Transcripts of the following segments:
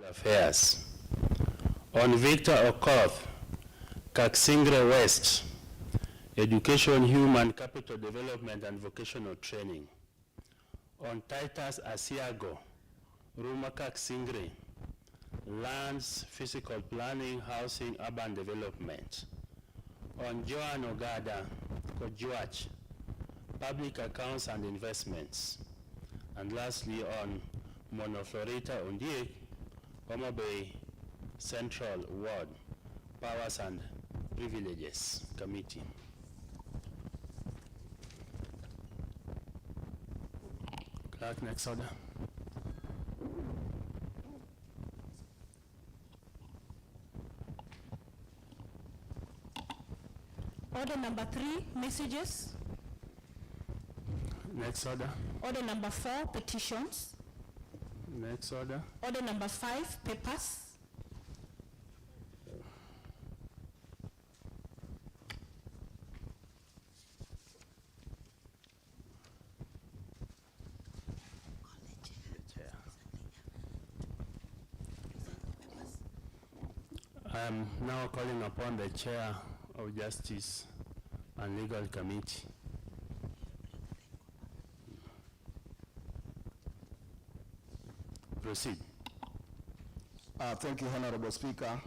Affairs. On Victor Okoth, Kaksingre West, Education, Human Capital Development and Vocational Training. On Titus Asiago, Ruma Kaksingre, Lands, Physical Planning, Housing, Urban Development. On Joan Ogada, Kojuach, Public Accounts and Investments. And lastly, on Monoflorita Undiek, Homa Bay Central Ward, Powers and Privileges Committee. Clerk, next order. Order number 3, messages. Next order. Order number 4, petitions. Next order. Order number 5, papers. I am now calling upon the Chair of Justice and Legal Committee. Proceed. Thank you, Honorable Speaker.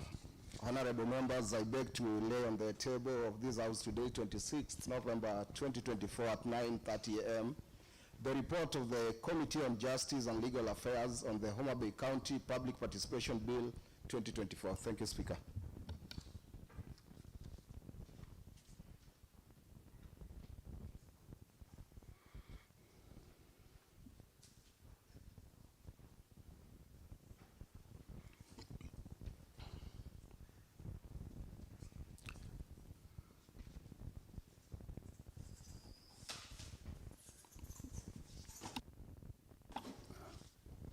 Honorable members, I beg to lay on the table of this House today, 26th November 2024 at 9:30 a.m., the report of the Committee on Justice and Legal Affairs on the Homa Bay County Public Participation Bill 2024. Thank you, Speaker.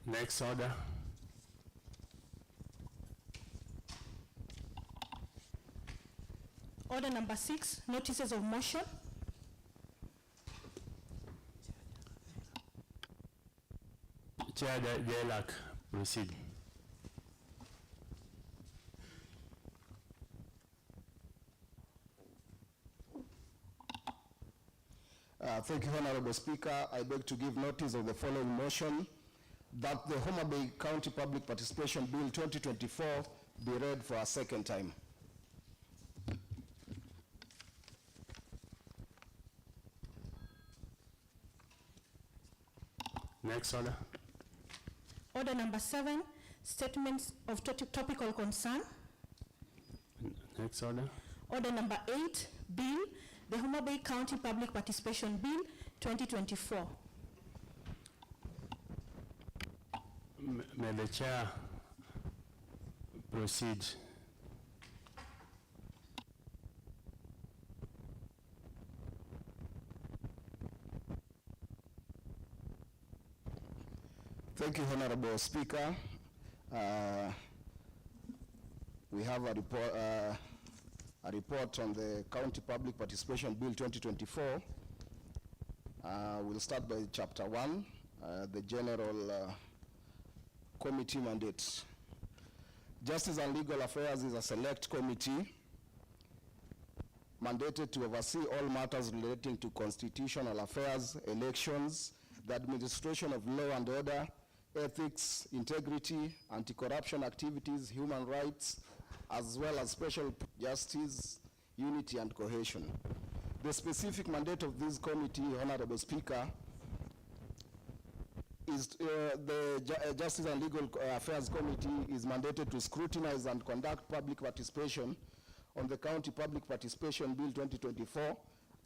Next order. Order number 6, notices of motion. Chair Jelak, proceed. Thank you, Honorable Speaker. I beg to give notice of the following motion, that the Homa Bay County Public Participation Bill 2024 be read for a second time. Next order. Order number 7, statements of topical concern. Next order. Order number 8, bill, the Homa Bay County Public Participation Bill 2024. May the Chair proceed. Thank you, Honorable Speaker. We have a report on the County Public Participation Bill 2024. We'll start by Chapter 1, the General Committee mandate. Justice and Legal Affairs is a select committee mandated to oversee all matters relating to constitutional affairs, elections, the administration of law and order, ethics, integrity, anti-corruption activities, human rights, as well as special justice, unity, and cohesion. The specific mandate of this committee, Honorable Speaker, is the Justice and Legal Affairs Committee is mandated to scrutinize and conduct public participation on the County Public Participation Bill 2024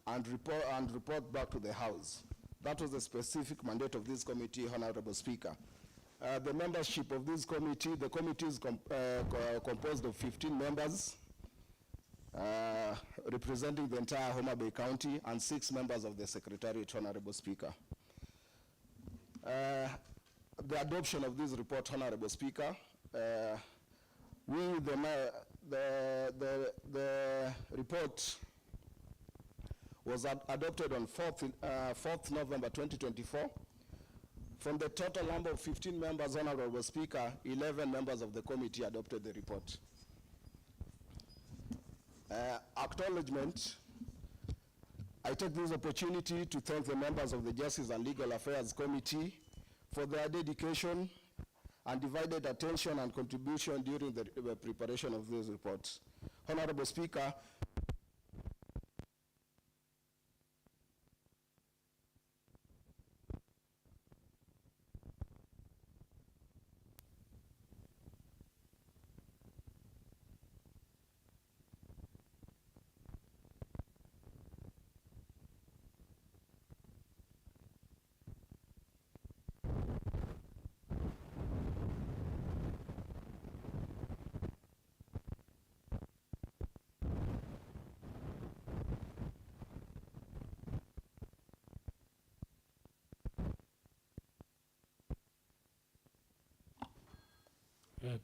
and report back to the House. That was the specific mandate of this committee, Honorable Speaker. The membership of this committee, the committee is composed of 15 members representing the entire Homa Bay County and 6 members of the Secretariat, Honorable Speaker. The adoption of this report, Honorable Speaker, the report was adopted on 4th November 2024, From the total number of 15 members, Honorable Speaker, 11 members of the committee adopted the report. Acknowledgement. I take this opportunity to thank the members of the Justice and Legal Affairs Committee for their dedication and divided attention and contribution during the preparation of this report. Honorable Speaker,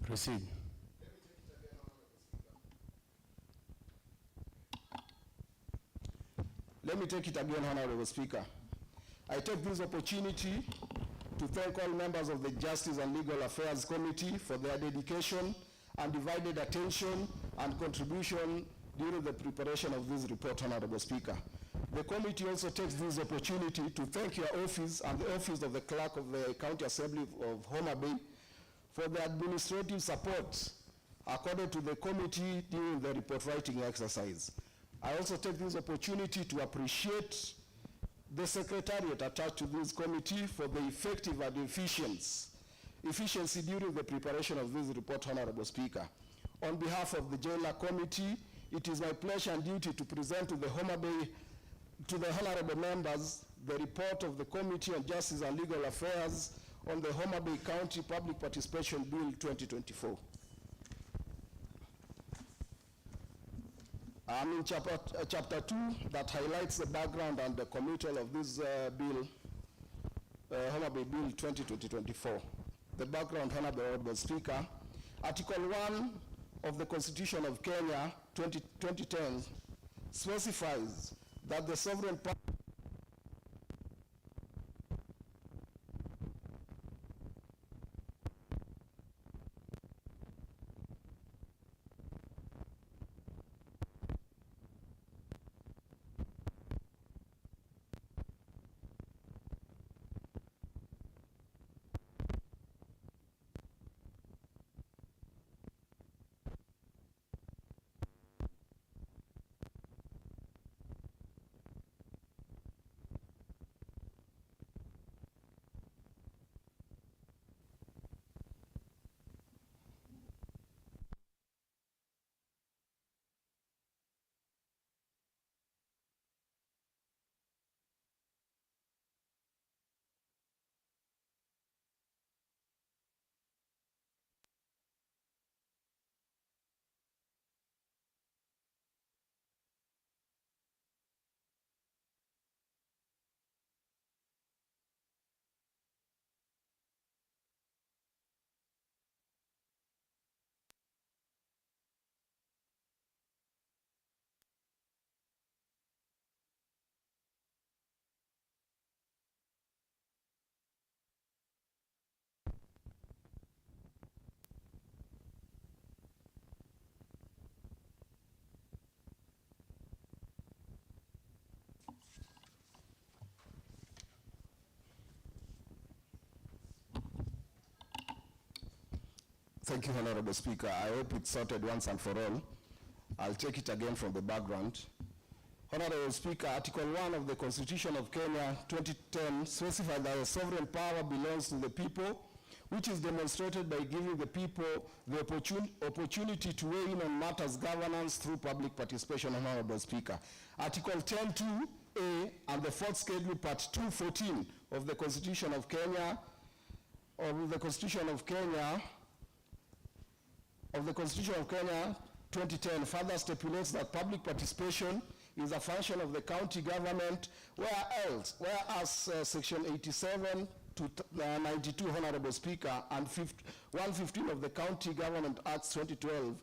proceed. Let me take it again, Honorable Speaker. I take this opportunity to thank all members of the Justice and Legal Affairs Committee for their dedication and divided attention and contribution during the preparation of this report, Honorable Speaker. The committee also takes this opportunity to thank your office and the office of the Clerk of the County Assembly of Homa Bay for the administrative support accorded to the committee during the report writing exercise. I also take this opportunity to appreciate the Secretariat attached to this committee for the effective and efficiency during the preparation of this report, Honorable Speaker. On behalf of the Jailer Committee, it is my pleasure and duty to present to the honorable members the report of the Committee on Justice and Legal Affairs on the Homa Bay County Public Participation Bill 2024. I'm in chapter 2 that highlights the background and the committal of this bill, Homa Bay Bill 2024. The background, Honorable Speaker, Article 1 of the Constitution of Kenya 2010 specifies that the sovereign power Thank you, Honorable Speaker. I hope it's sorted once and for all. I'll take it again from the background. Honorable Speaker, Article 1 of the Constitution of Kenya 2010 specifies that the sovereign power belongs to the people, which is demonstrated by giving the people the opportunity to weigh in on matters governance through public participation, Honorable Speaker. Article 10(2)(a) and the fourth schedule, part 214 of the Constitution of Kenya, 2010 further stipulates that public participation is a function of the county government, whereas Section 87 to 92, Honorable Speaker, and 115 of the County Government Acts 2012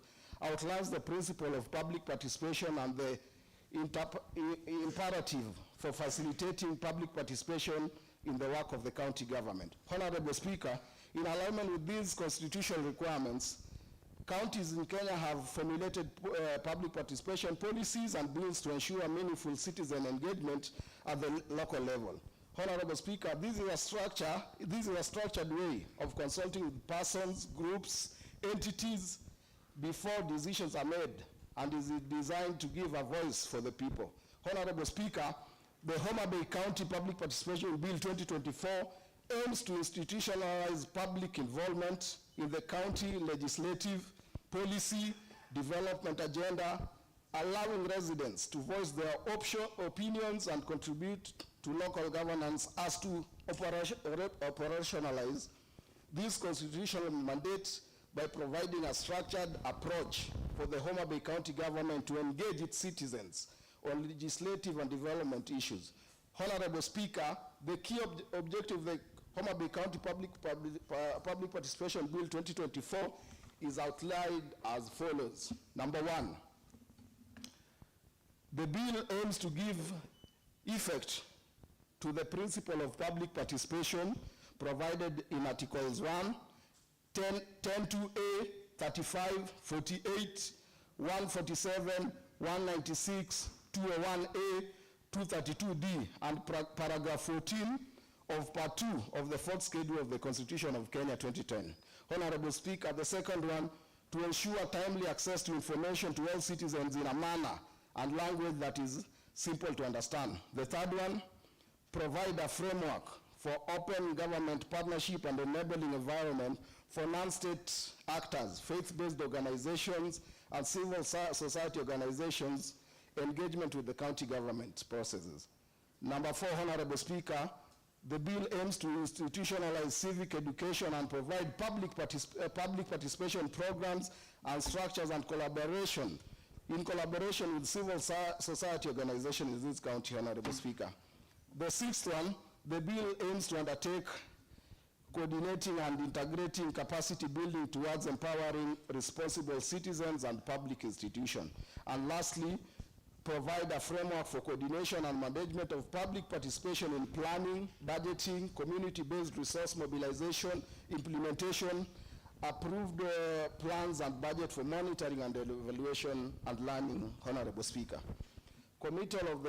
outlines the principle of public participation and the imperative for facilitating public participation in the work of the county government. Honorable Speaker, in alignment with these constitutional requirements, counties in Kenya have formulated public participation policies and bills to ensure meaningful citizen engagement at the local level. Honorable Speaker, this is a structured way of consulting with persons, groups, entities before decisions are made, and is designed to give a voice for the people. Honorable Speaker, the Homa Bay County Public Participation Bill 2024 aims to institutionalize public involvement in the county legislative, policy, development agenda, allowing residents to voice their opinions and contribute to local governance as to operationalize this constitutional mandate by providing a structured approach for the Homa Bay County government to engage its citizens on legislative and development issues. Honorable Speaker, the key objective of the Homa Bay County Public Participation Bill 2024 is outlined as follows. Number one, the bill aims to give effect to the principle of public participation provided in Articles 1, 10.2a, 35, 48, 147, 196, 201a, 232d, and paragraph 14 of Part 2 of the 4th Schedule of the Constitution of Kenya 2010. Honorable Speaker, the second one, to ensure timely access to information to all citizens in a manner and language that is simple to understand. The third one, provide a framework for open government partnership and enabling environment for non-state actors, faith-based organizations, and civil society organizations engagement with the county government processes. Number four, Honorable Speaker, the bill aims to institutionalize civic education and provide public participation programs and structures and collaboration, in collaboration with civil society organizations in this county, Honorable Speaker. The sixth one, the bill aims to undertake coordinating and integrating capacity building towards empowering responsible citizens and public institutions. And lastly, provide a framework for coordination and management of public participation in planning, budgeting, community-based resource mobilization, implementation, approved plans and budget for monitoring and evaluation and learning, Honorable Speaker. Committal of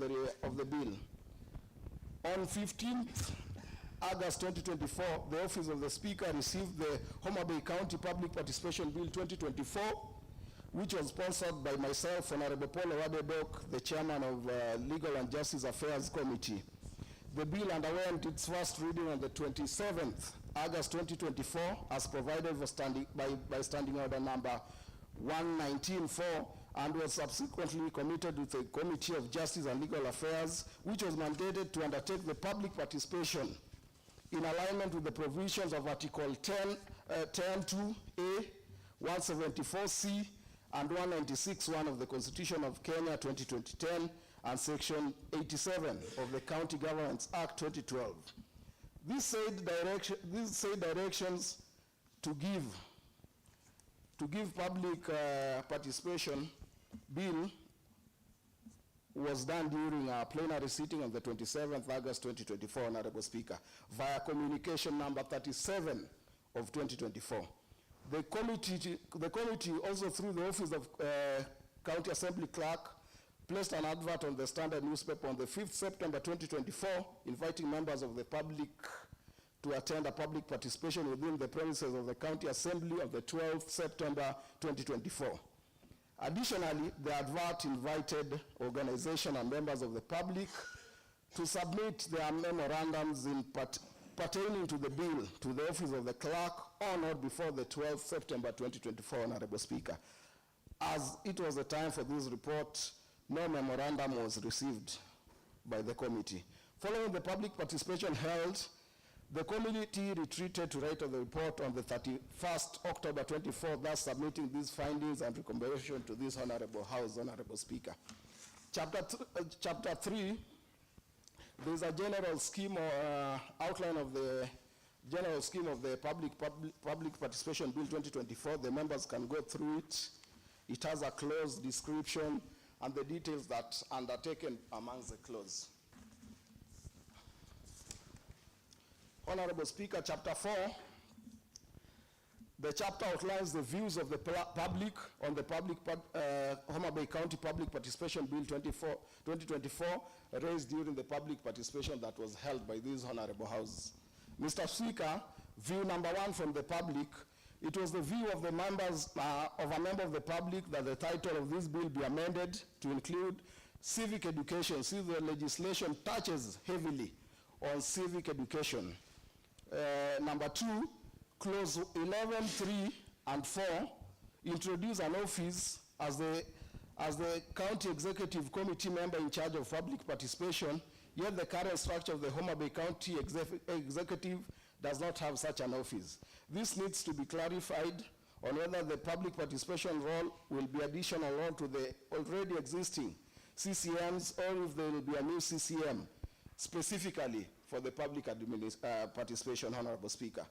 the bill. On 15th August 2024, the Office of the Speaker received the Homa Bay County Public Participation Bill 2024, which was sponsored by myself, Honorable Paul Owadebok, the Chairman of Legal and Justice Affairs Committee. The bill underwent its first reading on the 27th August 2024, as provided for by Standing Order number 119.4, and was subsequently committed with the Committee of Justice and Legal Affairs, which was mandated to undertake the public participation in alignment with the provisions of Article 10.2a, 174c, and 196.1 of the Constitution of Kenya 2010 and Section 87 of the County Governments Act 2012. These said directions to give public participation bill was done during a plenary sitting on the 27th August 2024, Honorable Speaker, via communication number 37 of 2024. The committee also, through the Office of County Assembly Clerk, placed an advert on the Standard newspaper on the 5th September 2024, inviting members of the public to attend a public participation within the premises of the County Assembly on the 12th September 2024. Additionally, the advert invited organizations and members of the public to submit their memorandums pertaining to the bill to the Office of the Clerk on or before the 12th September 2024, Honorable Speaker. As it was the time for this report, no memorandum was received by the committee. Following the public participation held, the committee retreated to write the report on the 31st October 24, thus submitting these findings and recommendation to this Honorable House, Honorable Speaker. Chapter 3, there is a general scheme or outline of the general scheme of the public participation bill 2024. The members can go through it. It has a clause description and the details that are undertaken amongst the clause. Honorable Speaker, Chapter 4. The chapter outlines the views of the public on the Homa Bay County Public Participation Bill 2024 raised during the public participation that was held by these honorable houses. Mr. Speaker, view number 1 from the public, it was the view of the members, of a member of the public that the title of this bill be amended to include civic education, since the legislation touches heavily on civic education. Number 2, clause 11, 3, and 4 introduce an office as the county executive committee member in charge of public participation, yet the current structure of the Homa Bay County executive does not have such an office. This needs to be clarified on whether the public participation role will be additional role to the already existing CCMs, or if there will be a new CCM specifically for the public participation, Honorable Speaker.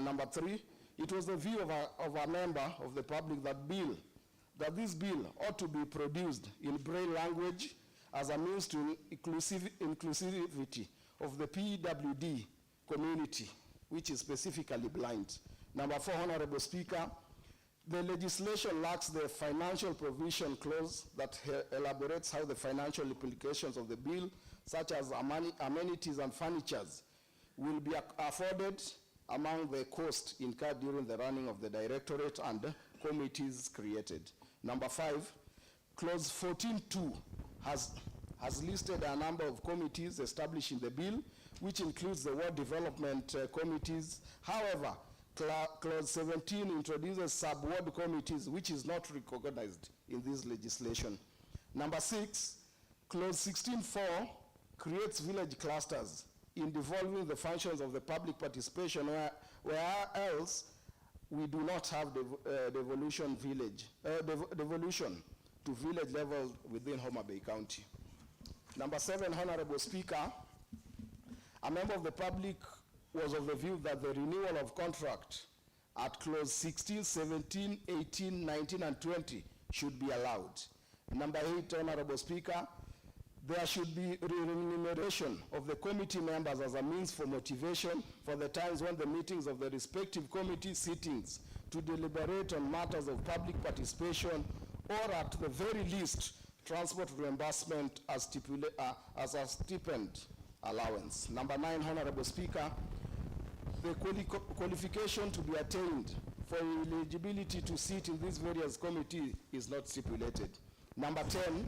Number 3, it was the view of a member of the public that this bill ought to be produced in Braille language as a means to inclusivity of the PWD community, which is specifically blind. Number 4, Honorable Speaker, the legislation lacks the financial provision clause that elaborates how the financial implications of the bill, such as amenities and furnitures, will be afforded among the costs incurred during the running of the directorate and committees created. Number 5, clause 14.2 has listed a number of committees established in the bill, which includes the ward development committees. However, clause 17 introduces sub-ward committees, which is not recognized in this legislation. Number 6, clause 16.4 creates village clusters in devolving the functions of the public participation, where else we do not have devolution to village level within Homa Bay County. Number 7, Honorable Speaker, a member of the public was of the view that the renewal of contract at clause 16, 17, 18, 19, and 20 should be allowed. Number 8, Honorable Speaker, there should be remuneration of the committee members as a means for motivation for the times when the meetings of the respective committee sittings to deliberate on matters of public participation, or at the very least, transport reimbursement as a stipend allowance. Number 9, Honorable Speaker, the qualification to be attained for eligibility to sit in these various committees is not stipulated. Number 10,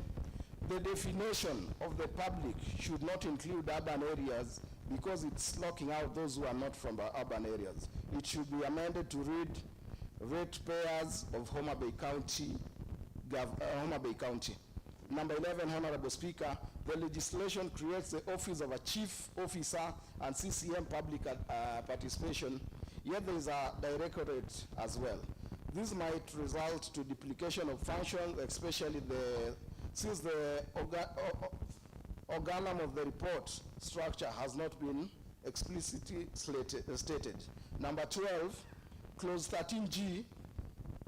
the definition of the public should not include urban areas because it's locking out those who are not from the urban areas. It should be amended to read ratepayers of Homa Bay County. Number 11, Honorable Speaker, the legislation creates the office of a chief officer and CCM public participation, yet there is a directorate as well. This might result to duplication of functions, especially since the organum of the report structure has not been explicitly stated. Number 12, clause 13G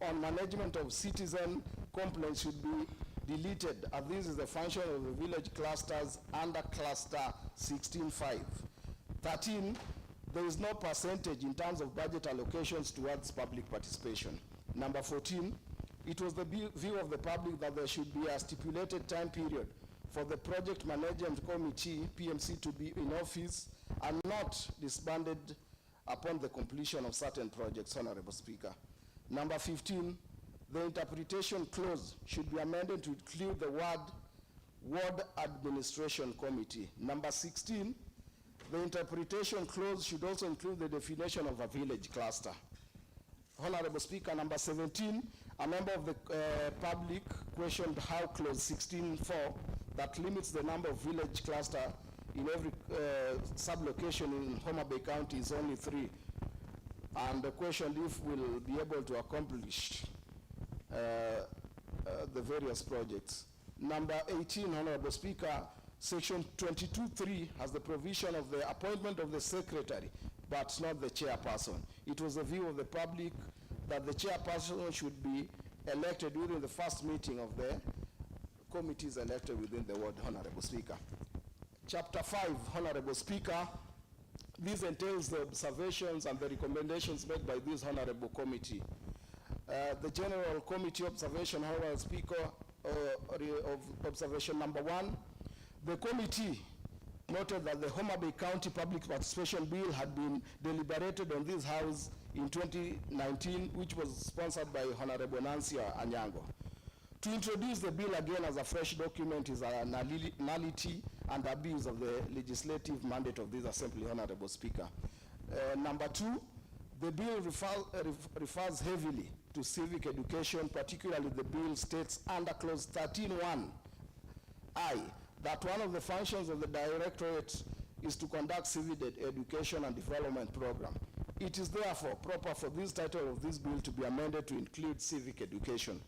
on management of citizen complaints should be deleted, as this is the function of the village clusters under cluster 16.5. 13, there is no percentage in terms of budget allocations towards public participation. Number 14, it was the view of the public that there should be a stipulated time period for the project management committee, PMC, to be in office and not disbanded upon the completion of certain projects, Honorable Speaker. Number 15, the interpretation clause should be amended to include the ward administration committee. Number 16, the interpretation clause should also include the definition of a village cluster. Honorable Speaker, number 17, a member of the public questioned how clause 16.4 that limits the number of village cluster in every sub-location in Homa Bay County is only 3. And the question if we'll be able to accomplish the various projects. Number 18, Honorable Speaker, section 22.3 has the provision of the appointment of the secretary, but not the chairperson. It was the view of the public that the chairperson should be elected during the first meeting of the committees elected within the ward, Honorable Speaker. Chapter 5, Honorable Speaker, This entails the observations and the recommendations made by this honorable committee. The General Committee observation, Honorable Speaker, of observation number 1, the committee noted that the Homa Bay County Public Participation Bill had been deliberated on this House in 2019, which was sponsored by Honorable Nancy Anyango. To introduce the bill again as a fresh document is a nullity and abuse of the legislative mandate of this Assembly, Honorable Speaker. Number 2, the bill refers heavily to civic education, particularly the bill states under clause 13(1)(I) that one of the functions of the directorate is to conduct civic education and development program. It is therefore proper for this title of this bill to be amended to include civic education.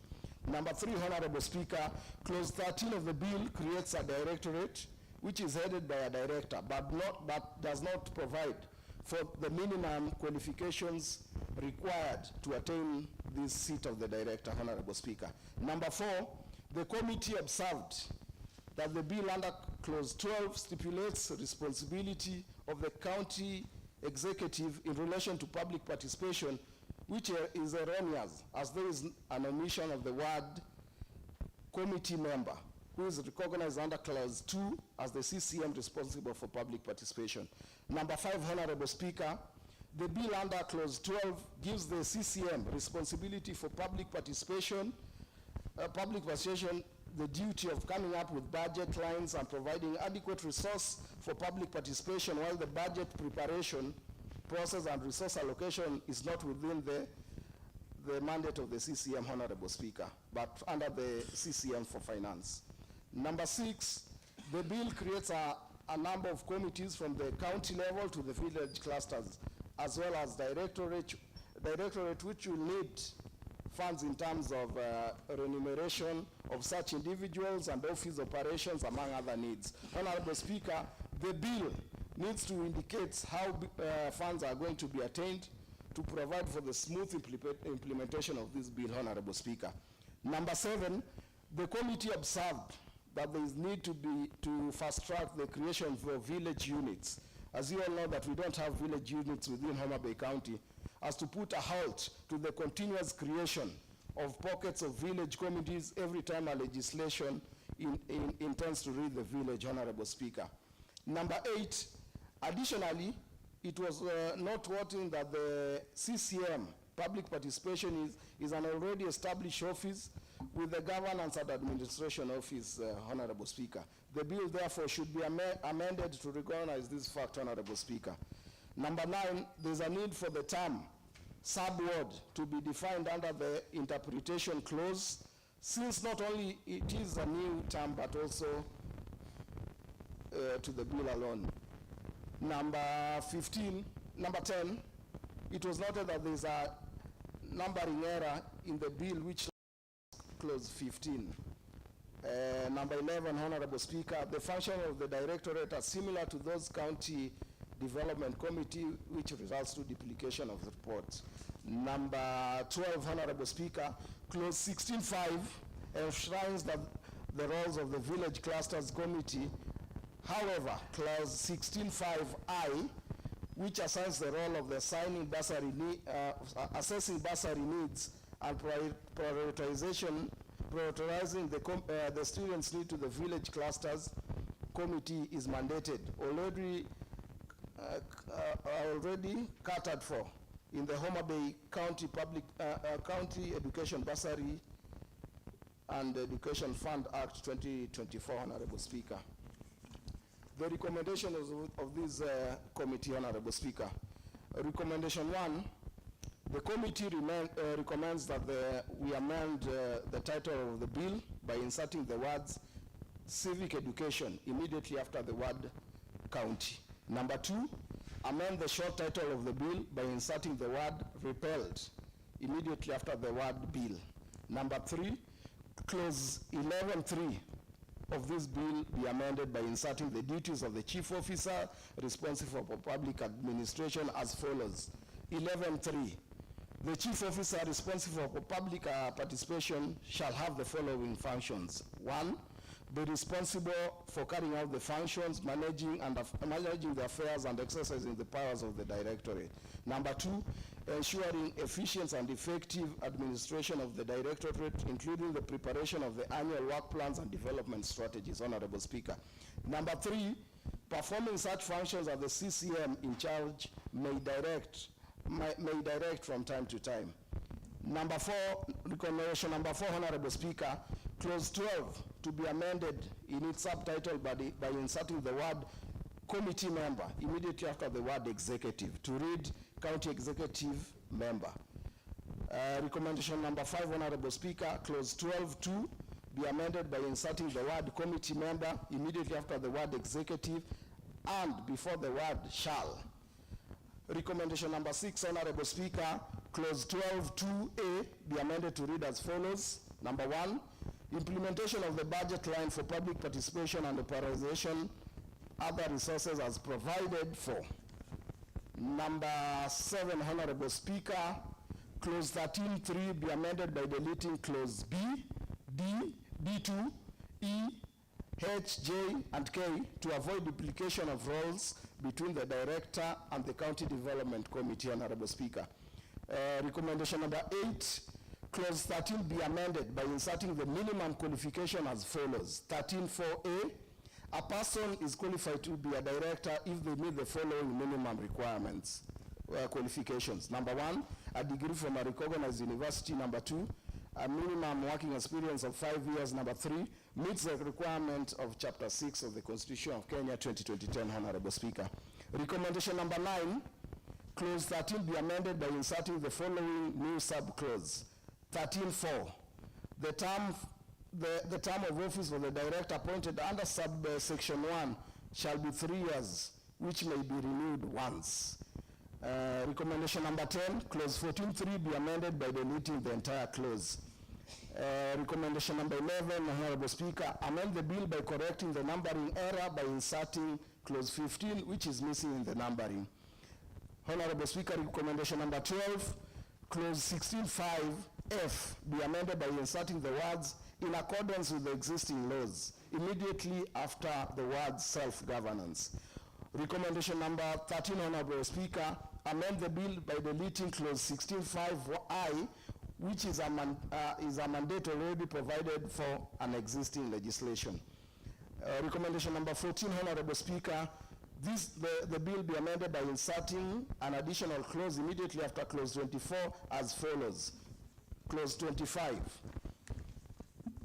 Number 3, Honorable Speaker, clause 13 of the bill creates a directorate which is headed by a director, but does not provide for the minimum qualifications required to attain this seat of the director, Honorable Speaker. Number 4, the committee observed that the bill under clause 12 stipulates responsibility of the county executive in relation to public participation, which is erroneous, as there is an omission of the word committee member, who is recognized under clause 2 as the CCM responsible for public participation. Number 5, Honorable Speaker, the bill under clause 12 gives the CCM responsibility for public participation, the duty of coming up with budget lines and providing adequate resource for public participation, while the budget preparation process and resource allocation is not within the mandate of the CCM, Honorable Speaker, but under the CCM for finance. Number 6, the bill creates a number of committees from the county level to the village clusters, as well as directorate which will need funds in terms of remuneration of such individuals and office operations, among other needs. Honorable Speaker, the bill needs to indicate how funds are going to be attained to provide for the smooth implementation of this bill, Honorable Speaker. Number 7, the committee observed that there is need to fast track the creation of village units. As you all know that we don't have village units within Homa Bay County, as to put a halt to the continuous creation of pockets of village committees every time a legislation intends to reach the village, Honorable Speaker. Number 8, additionally, it was noteworthy that the CCM, public participation, is an already established office with the Governance and Administration Office, Honorable Speaker. The bill, therefore, should be amended to recognize this fact, Honorable Speaker. Number 9, there's a need for the term sub-ward to be defined under the interpretation clause, since not only it is a new term, but also to the bill alone. Number 10, it was noted that there's a numbering error in the bill which clause 15. Number 11, Honorable Speaker, the function of the directorate are similar to those county development committee, which results to duplication of reports. Number 12, Honorable Speaker, clause 16.5 enshrines that the roles of the village clusters committee. However, clause 16.5(I), which assigns the role of the assessing bursary needs and prioritizing the students' need to the village clusters committee, is mandated, already catered for in the Homa Bay County County Education Bursary and Education Fund Act 2024, Honorable Speaker. The recommendations of this committee, Honorable Speaker. Recommendation 1, the committee recommends that we amend the title of the bill by inserting the words civic education immediately after the word county. Number 2, amend the short title of the bill by inserting the word repealed immediately after the word bill. Number 3, clause 11.3 of this bill be amended by inserting the duties of the chief officer responsible for public administration as follows. 11.3, the chief officer responsible for public participation shall have the following functions. 1, be responsible for carrying out the functions, managing the affairs and exercising the powers of the Directorate. Number 2, ensuring efficient and effective administration of the Directorate, including the preparation of the annual work plans and development strategies, Honorable Speaker. Number 3, performing such functions as the CCM in charge may direct from time to time. Number 4, recommendation number 4, Honorable Speaker, clause 12 to be amended in its subtitle by inserting the word committee member immediately after the word executive to read county executive member. Recommendation number 5, Honorable Speaker, clause 12.2 be amended by inserting the word committee member immediately after the word executive and before the word shall. Recommendation number 6, Honorable Speaker, clause 12.2a be amended to read as follows. Number 1, implementation of the budget line for public participation and authorization other resources as provided for. Number 7, Honorable Speaker, clause 13.3 be amended by deleting clause B, D, D2, E, H, J, and K to avoid duplication of roles between the Director and the County Development Committee, Honorable Speaker. Recommendation number 8, clause 13 be amended by inserting the minimum qualification as follows. 13.4a, a person is qualified to be a director if they meet the following minimum requirements, qualifications. Number 1, a degree from a recognized university. Number 2, a minimum working experience of 5 years. Number 3, meets the requirement of Chapter 6 of the Constitution of Kenya 2010, Honorable Speaker. Recommendation number 9, clause 13 be amended by inserting the following new subclause. 13.4, the term of office for the director appointed under subsection 1 shall be 3 years, which may be renewed once. Recommendation number 10, clause 14.3 be amended by deleting the entire clause. Recommendation number 11, Honorable Speaker, amend the bill by correcting the numbering error by inserting clause 15, which is missing in the numbering. Honorable Speaker, recommendation number 12, clause 16.5F be amended by inserting the words in accordance with the existing laws immediately after the word self-governance. Recommendation number 13, Honorable Speaker, amend the bill by deleting clause 16.5I, which is a mandate already provided for an existing legislation. Recommendation number 14, Honorable Speaker, the bill be amended by inserting an additional clause immediately after clause 24 as follows. Clause 25.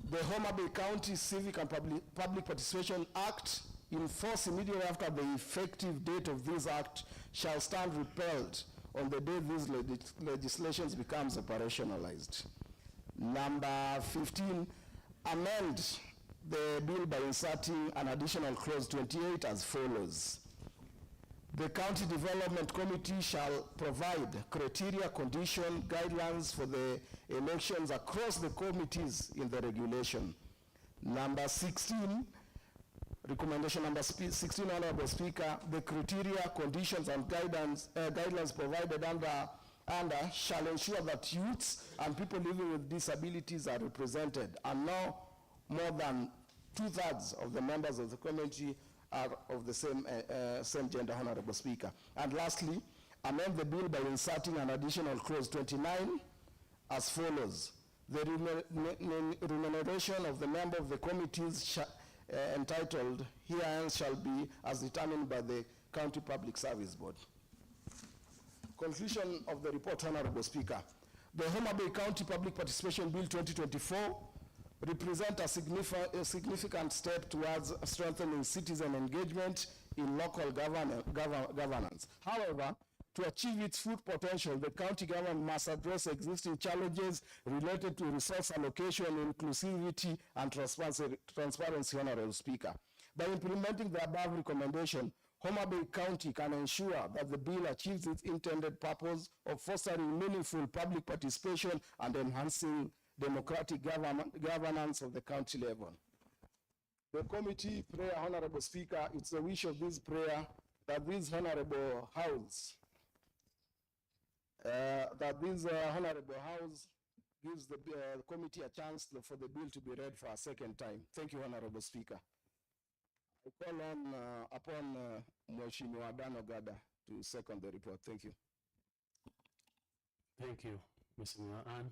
The Homa Bay County Civic and Public Participation Act, in force immediately after the effective date of this act, shall stand repealed on the day this legislation becomes operationalized. Number 15, amend the bill by inserting an additional clause 28 as follows. The County Development Committee shall provide criteria, condition, guidelines for the elections across the committees in the regulation. Number 16, recommendation number 16, Honorable Speaker, the criteria, conditions, and guidelines provided under shall ensure that youths and people living with disabilities are represented, and no more than 2/3 of the members of the committee are of the same gender, Honorable Speaker. And lastly, amend the bill by inserting an additional clause 29 as follows. The remuneration of the member of the committees entitled herein shall be as determined by the County Public Service Board. Conclusion of the report, Honorable Speaker. The Homa Bay County Public Participation Bill 2024 represent a significant step towards strengthening citizen engagement in local governance. However, to achieve its full potential, the county government must address existing challenges related to resource allocation, inclusivity, and transparency, Honorable Speaker. By implementing the above recommendation, Homa Bay County can ensure that the bill achieves its intended purpose of fostering meaningful public participation and enhancing democratic governance of the county level. The committee prayer, Honorable Speaker, it's the wish of this prayer that this Honorable House gives the committee a chance for the bill to be read for a second time. Thank you, Honorable Speaker. I call on upon Mheshimiwa Dan Ogada to second the report. Thank you. Thank you, Mr. Nguyen.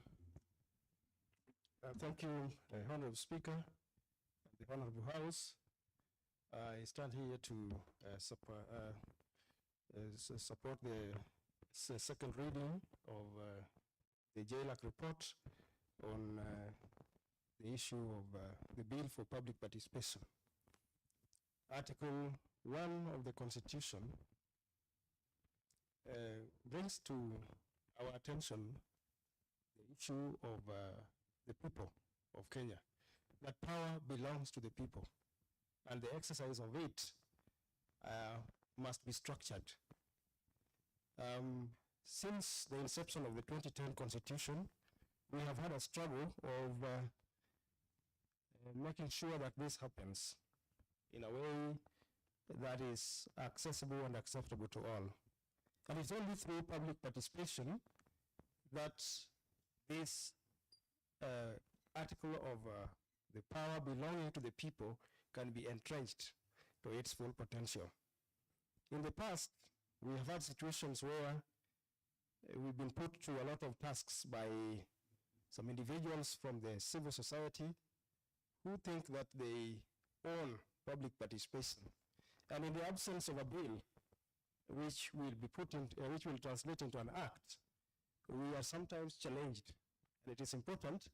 Thank you, Honorable Speaker, the Honorable House. I stand here to support the second reading of the JLAC report on the issue of the bill for public participation. Article 1 of the Constitution brings to our attention the issue of the people of Kenya, that power belongs to the people, and the exercise of it must be structured. Since the inception of the 2010 Constitution, we have had a struggle of making sure that this happens in a way that is accessible and acceptable to all. And it's only through public participation that this article of the power belonging to the people can be entrenched to its full potential. In the past, we have had situations where we've been put to a lot of tasks by some individuals from the civil society who think that they own public participation. And in the absence of a bill which will be which will translate into an act, we are sometimes challenged. And it is important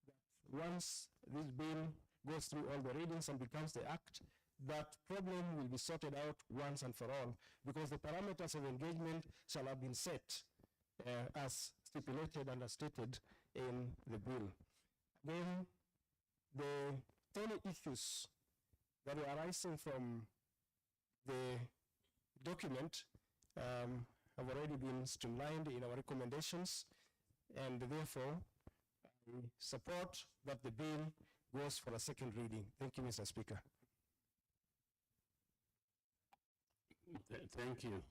that once this bill goes through all the readings and becomes the act, that problem will be sorted out once and for all, because the parameters of engagement shall have been set as stipulated and as stated in the bill. Then the 10 issues that are arising from the document have already been streamlined in our recommendations, and therefore I support that the bill goes for a second reading. Thank you, Mr. Speaker. Thank you.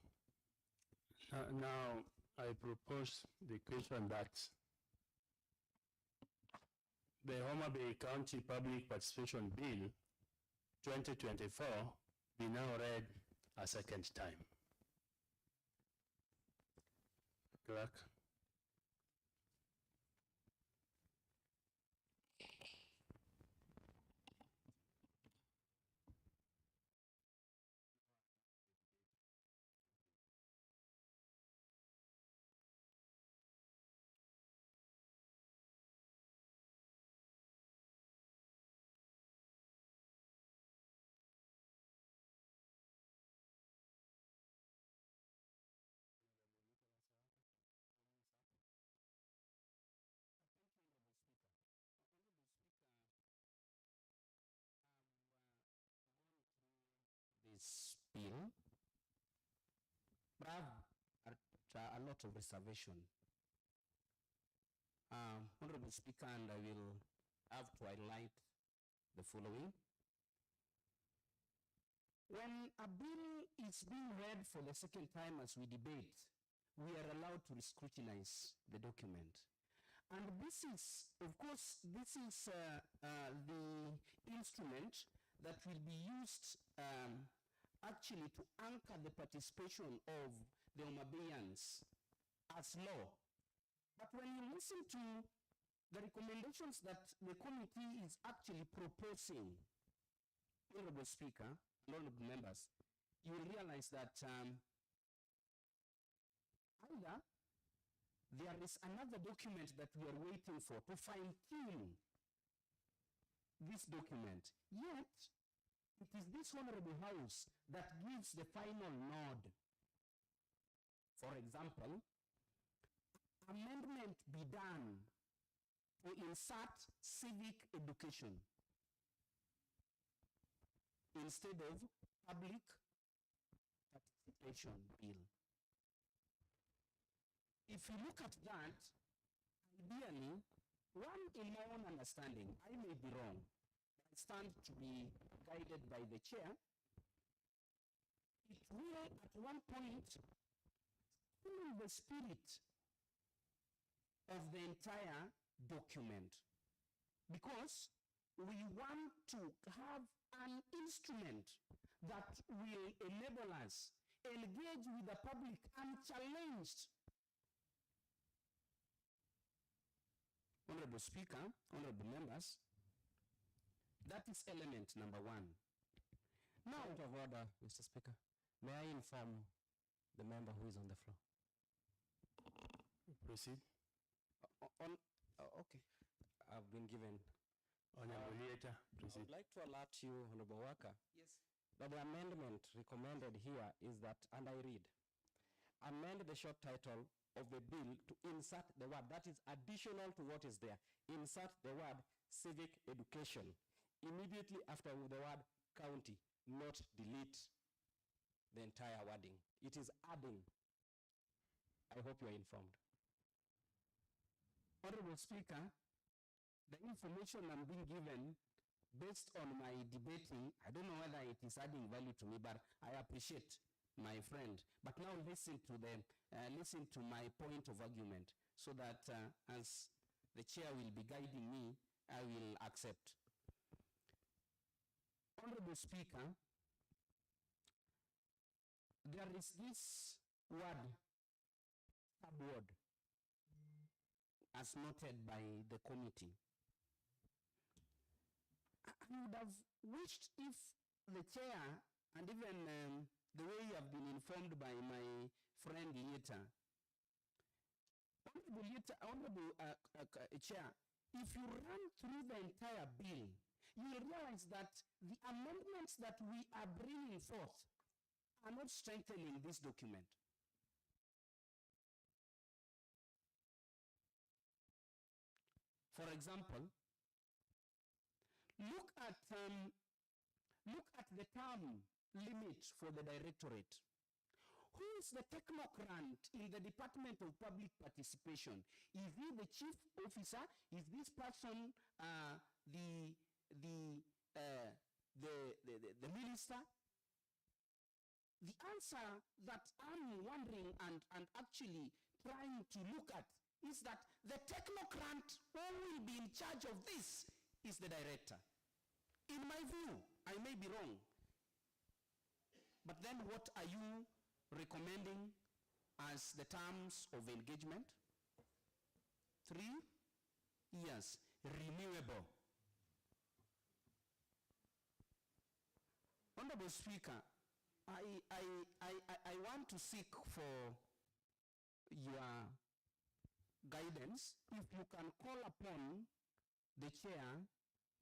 Now, I propose the question that the Homa Bay County Public Participation Bill 2024 be now read a second time. Clerk. This bill, but I have a lot of reservation. Honorable Speaker, and I will have to highlight the following. When a bill is being read for the second time as we debate, we are allowed to scrutinize the document. And this is, of course, this is the instrument that will be used actually to anchor the participation of the Homa Bayans as law. But when you listen to the recommendations that the committee is actually proposing, Honorable Speaker and honorable members, you will realize that either there is another document that we are waiting for to fine-tune this document, yet it is this honorable house that gives the final nod. For example, amendment be done to insert civic education instead of public participation bill. If you look at that, ideally, one in my own understanding, I may be wrong, I stand to be guided by the chair, it will at one point in the spirit of the entire document, because we want to have an instrument that will enable us engage with the public unchallenged. Honorable Speaker, honorable members, that is element number one. Now, Point of order, Mr. Speaker. May I inform the member who is on the floor? Proceed. Okay. I've been given. Honorable Leader, I proceed. would like to alert you, Honorable Worker, Yes. that the amendment recommended here is that, and I read, amend the short title of the bill to insert the word, that is additional to what is there, insert the word civic education immediately after the word county, not delete the entire wording. It is adding. I hope you are informed. Honorable Speaker, the information I'm being given based on my debating, I don't know whether it is adding value to me, but I appreciate my friend. But now listen to my point of argument, so that as the chair will be guiding me, I will accept. Honorable Speaker, there is this word, subword, as noted by the committee. I would have wished if the chair, and even the way you have been informed by my friend Lieta, Honorable Chair, if you run through the entire bill, you will realize that the amendments that we are bringing forth are not strengthening this document. For example, look at the term limit for the directorate. Who is the technocrat in the Department of Public Participation? Is he the chief officer? Is this person the minister? The answer that I'm wondering and actually trying to look at is that the technocrat who will be in charge of this is the director. In my view, I may be wrong. But then what are you recommending as the terms of engagement? 3 years, renewable. Honorable Speaker, I want to seek for your guidance. If you can call upon the chair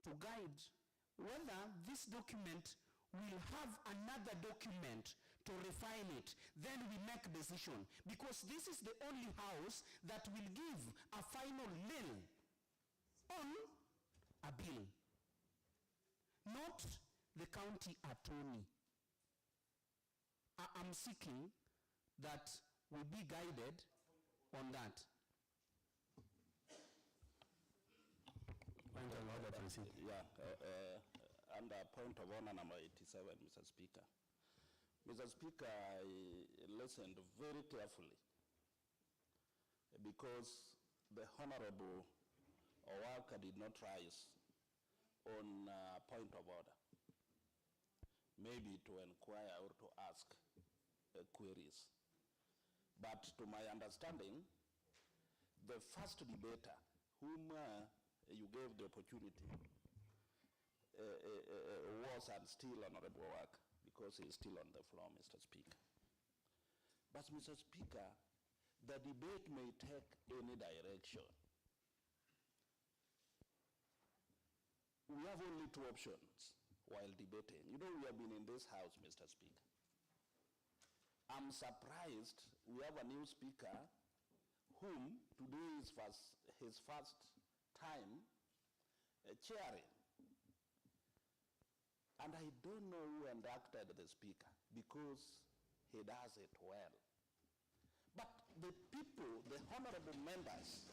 to guide whether this document will have another document to refine it, then we make a decision, because this is the only house that will give a final nail on a bill, not the county attorney. I'm seeking that we be guided on that. Point of order, proceed. Yeah, under point of order number 87, Mr. Speaker. Mr. Speaker, I listened very carefully because the Honorable Owaka did not rise on point of order, maybe to inquire or to ask queries. But to my understanding, the first debater whom you gave the opportunity was and still Honorable Work, because he is still on the floor, Mr. Speaker. But Mr. Speaker, the debate may take any direction. We have only 2 options while debating. You know, we have been in this house, Mr. Speaker. I'm surprised we have a new speaker whom today is his first time chairing. And I don't know who inducted the speaker, because he does it well. But the people, the honorable members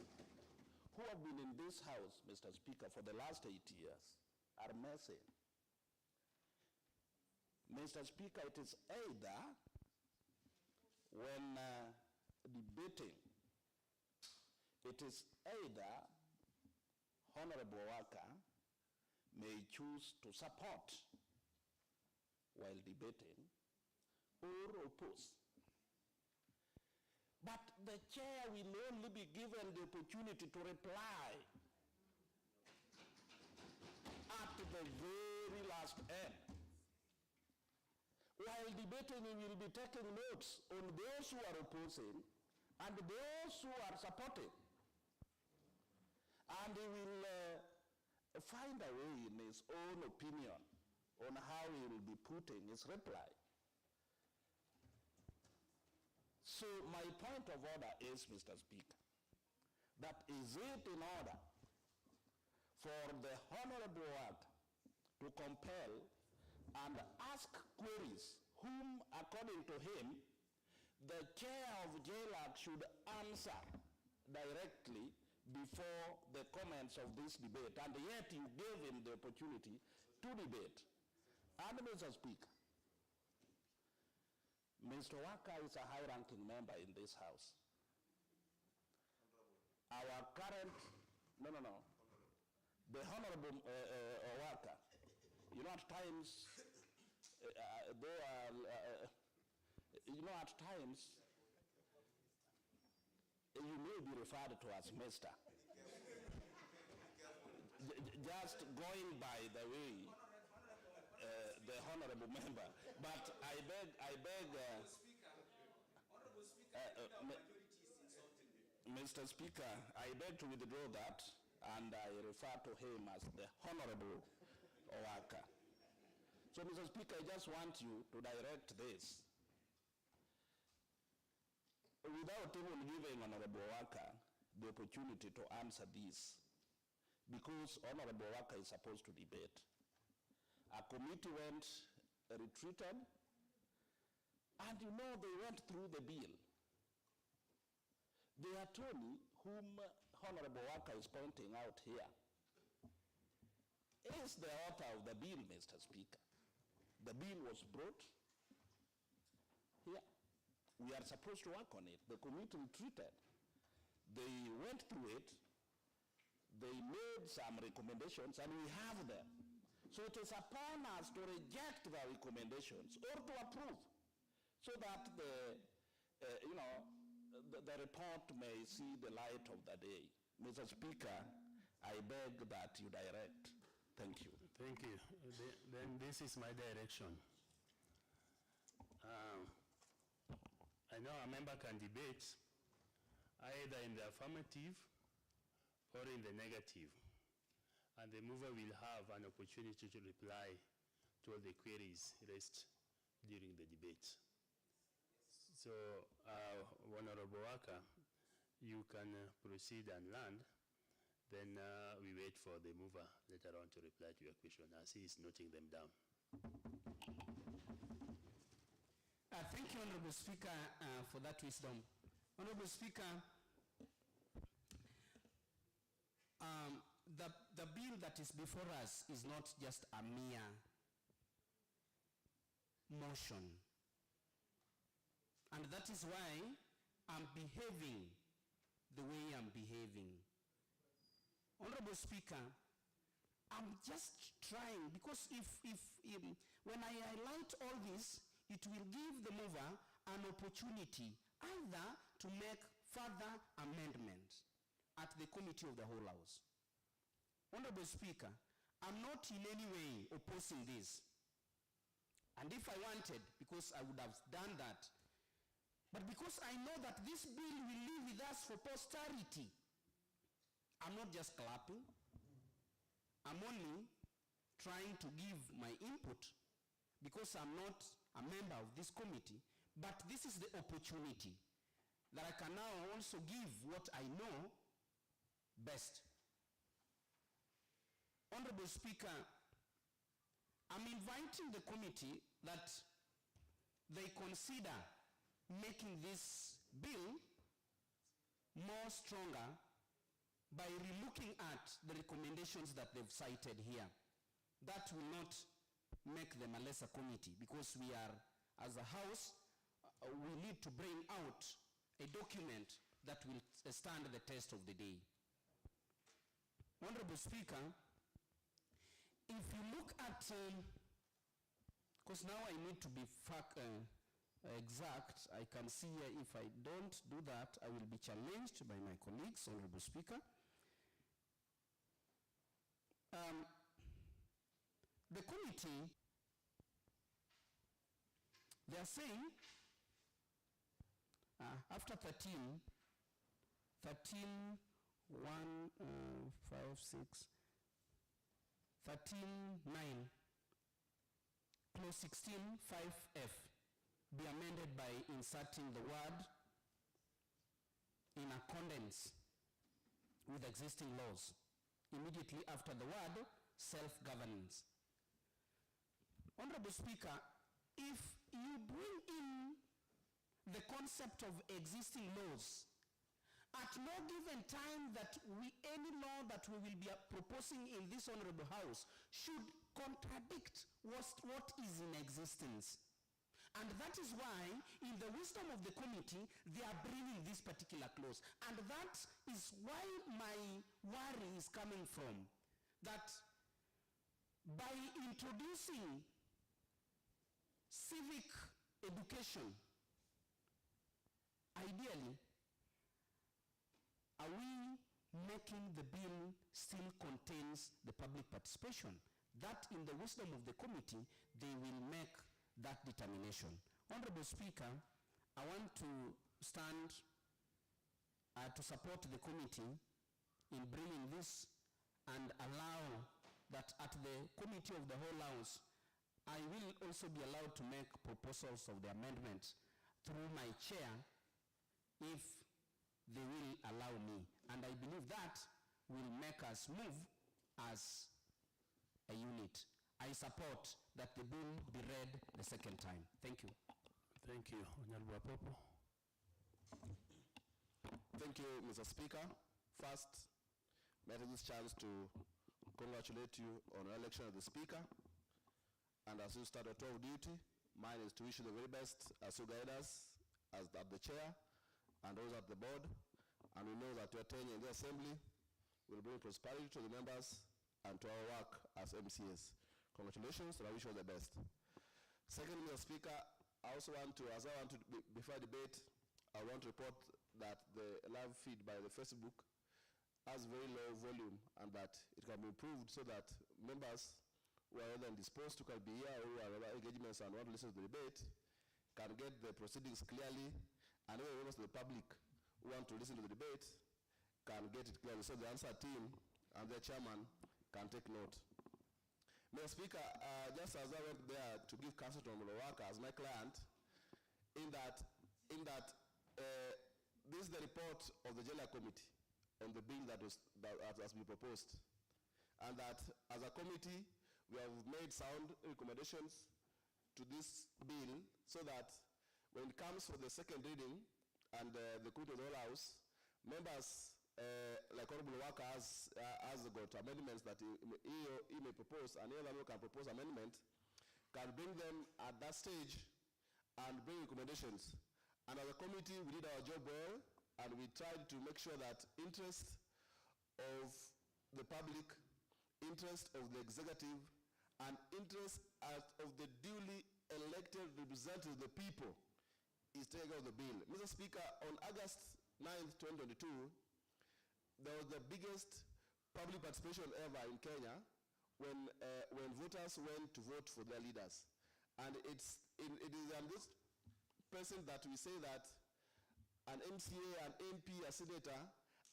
who have been in this house, Mr. Speaker, for the last 8 years are missing. Mr. Speaker, it is either when debating, it is either honorable worker may choose to support while debating or oppose. But the chair will only be given the opportunity to reply at the very last end. While debating, he will be taking notes on those who are opposing and those who are supporting. And he will find a way in his own opinion on how he will be putting his reply. So my point of order is, Mr. Speaker, that is it in order for the honorable worker to compel and ask queries whom, according to him, the chair of JLAC should answer directly before the comments of this debate, and yet you gave him the opportunity to debate. And Mr. Speaker, Mr. Waka is a high-ranking member in this House. Our current, the Honorable Waka, you know, at times, at times, you may be referred to as Mr. Just going by the way, the honorable member. But I beg, Mr. Speaker, I beg to withdraw that, and I refer to him as the honorable worker. So, Mr. Speaker, I just want you to direct this without even giving honorable worker the opportunity to answer this, because honorable worker is supposed to debate. A committee went, retreated, and you know they went through the bill. The attorney whom honorable worker is pointing out here is the author of the bill, Mr. Speaker. The bill was brought here. We are supposed to work on it. The committee retreated. They went through it. They made some recommendations, and we have them. So it is upon us to reject the recommendations or to approve, so that the report may see the light of the day. Mr. Speaker, I beg that you direct. Thank you. Thank you. Then this is my direction. I know a member can debate either in the affirmative or in the negative, and the mover will have an opportunity to reply to all the queries raised during the debate. So, Honorable Waka, you can proceed and land. Then we wait for the mover later on to reply to your question as he is noting them down. Thank you, Honorable Speaker, for that wisdom. Honorable Speaker, the bill that is before us is not just a mere motion. And that is why I'm behaving the way I'm behaving. Honorable Speaker, I'm just trying, because if when I highlight all this, it will give the mover an opportunity either to make further amendments at the Committee of the Whole House. Honorable Speaker, I'm not in any way opposing this. And if I wanted, because I would have done that, but because I know that this bill will live with us for posterity, I'm not just clapping. I'm only trying to give my input, because I'm not a member of this committee, but this is the opportunity that I can now also give what I know best. Honorable Speaker, I'm inviting the committee that they consider making this bill more stronger by relooking at the recommendations that they've cited here. That will not make them a lesser committee, because we are, as a House, we need to bring out a document that will stand the test of the day. Honorable Speaker, if you look at, because now I need to be exact, I can see here if I don't do that, I will be challenged by my colleagues, Honorable Speaker. The committee, they are saying, after 13, 1, 5, 6, 13, 9, clause 16, 5F, be amended by inserting the word in accordance with existing laws immediately after the word self-governance. Honorable Speaker, if you bring in the concept of existing laws, at no given time that any law that we will be proposing in this honorable house should contradict what is in existence. And that is why, in the wisdom of the committee, they are bringing this particular clause. And that is why my worry is coming from. That by introducing civic education, ideally, are we making the bill still contains the public participation? That, in the wisdom of the committee, they will make that determination. Honorable Speaker, I want to stand to support the committee in bringing this and allow that at the committee of the whole house, I will also be allowed to make proposals of the amendment through my chair if they will allow me. And I believe that will make us move as a unit. I support that the bill be read the second time. Thank you. Thank you, Honorable Apopo. Thank you, Mr. Speaker. First, may I take this chance to congratulate you on the election of the Speaker. And as you start your tour of duty, mine is to wish you the very best as you guide us as at the chair and those at the board. And we know that your tenure in the Assembly will bring prosperity to the members and to our work as MCAs. Congratulations, and I wish you all the best. Secondly, Mr. Speaker, before I debate, I want to report that the live feed by the Facebook has very low volume and that it can be improved so that members who are either indisposed to be here or who are other engagements and want to listen to the debate can get the proceedings clearly, and even members of the public who want to listen to the debate can get it clearly so the answer team and their chairman can take note. Mr. Speaker, just as I went there to give counsel to my workers, my client, in that this is the report of the General Committee on the bill that has been proposed, and that as a committee we have made sound recommendations to this bill so that when it comes for the second reading and the committee of the whole house, members like Honorable Walker has got amendments that he may propose, and any other can propose amendment, can bring them at that stage and bring recommendations. And as a committee, we did our job well, and we tried to make sure that interest of the public, interest of the executive, and interest of the duly elected representative of the people is taken out of the bill. Mr. Speaker, on August 9th, 2022, there was the biggest public participation ever in Kenya when voters went to vote for their leaders. And it is on this person that we say that an MCA, an MP, a senator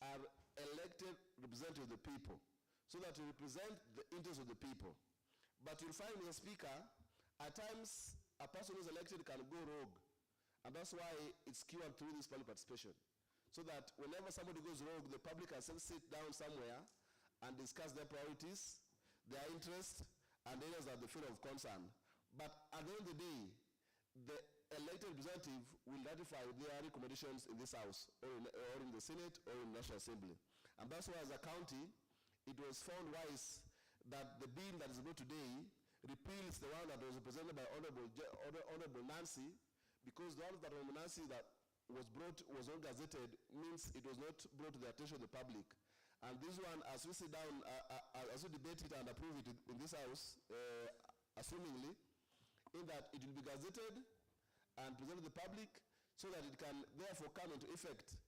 are elected representatives of the people, so that we represent the interests of the people. But you'll find, Mr. Speaker, at times a person who is elected can go rogue. And that's why it's skewed through this public participation. So that whenever somebody goes rogue, the public can sit down somewhere and discuss their priorities, their interests, and areas that they feel of concern. But at the end of the day, the elected representative will ratify their recommendations in this House, or in the Senate, or in the National Assembly. And that's why, as a county, it was found wise that the bill that is brought today repeals the one that was presented by Honorable Nancy, because the one that Honorable Nancy that was not gazetted means it was not brought to the attention of the public. And this one, as we sit down, as we debate it and approve it in this house, assumingly, in that it will be gazetted and presented to the public so that it can therefore come into effect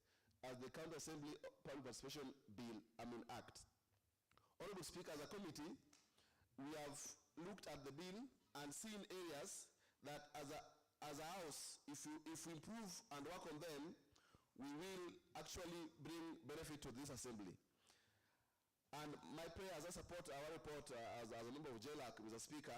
as the County Assembly Public Participation Bill, Act. Honorable Speaker, as a committee, we have looked at the bill and seen areas that as a house, if we improve and work on them, we will actually bring benefit to this assembly. And my prayer as I support our report as a member of JLAC, Mr. Speaker,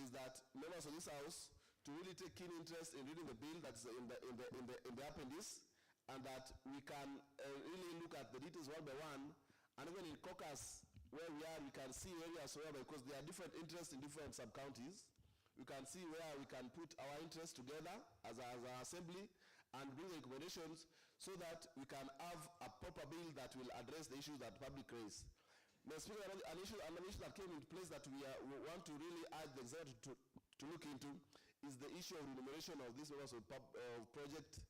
is that members of this house to really take keen interest in reading the bill that's in the appendix, and that we can really look at the details one by one, and even in caucus where we are, we can see areas where, because there are different interests in different sub-counties, we can see where we can put our interests together as an assembly and bring recommendations so that we can have a proper bill that will address the issues that public raise. Mr. Speaker, an issue that came into place that we want to really urge the executive to look into is the issue of remuneration of these members of project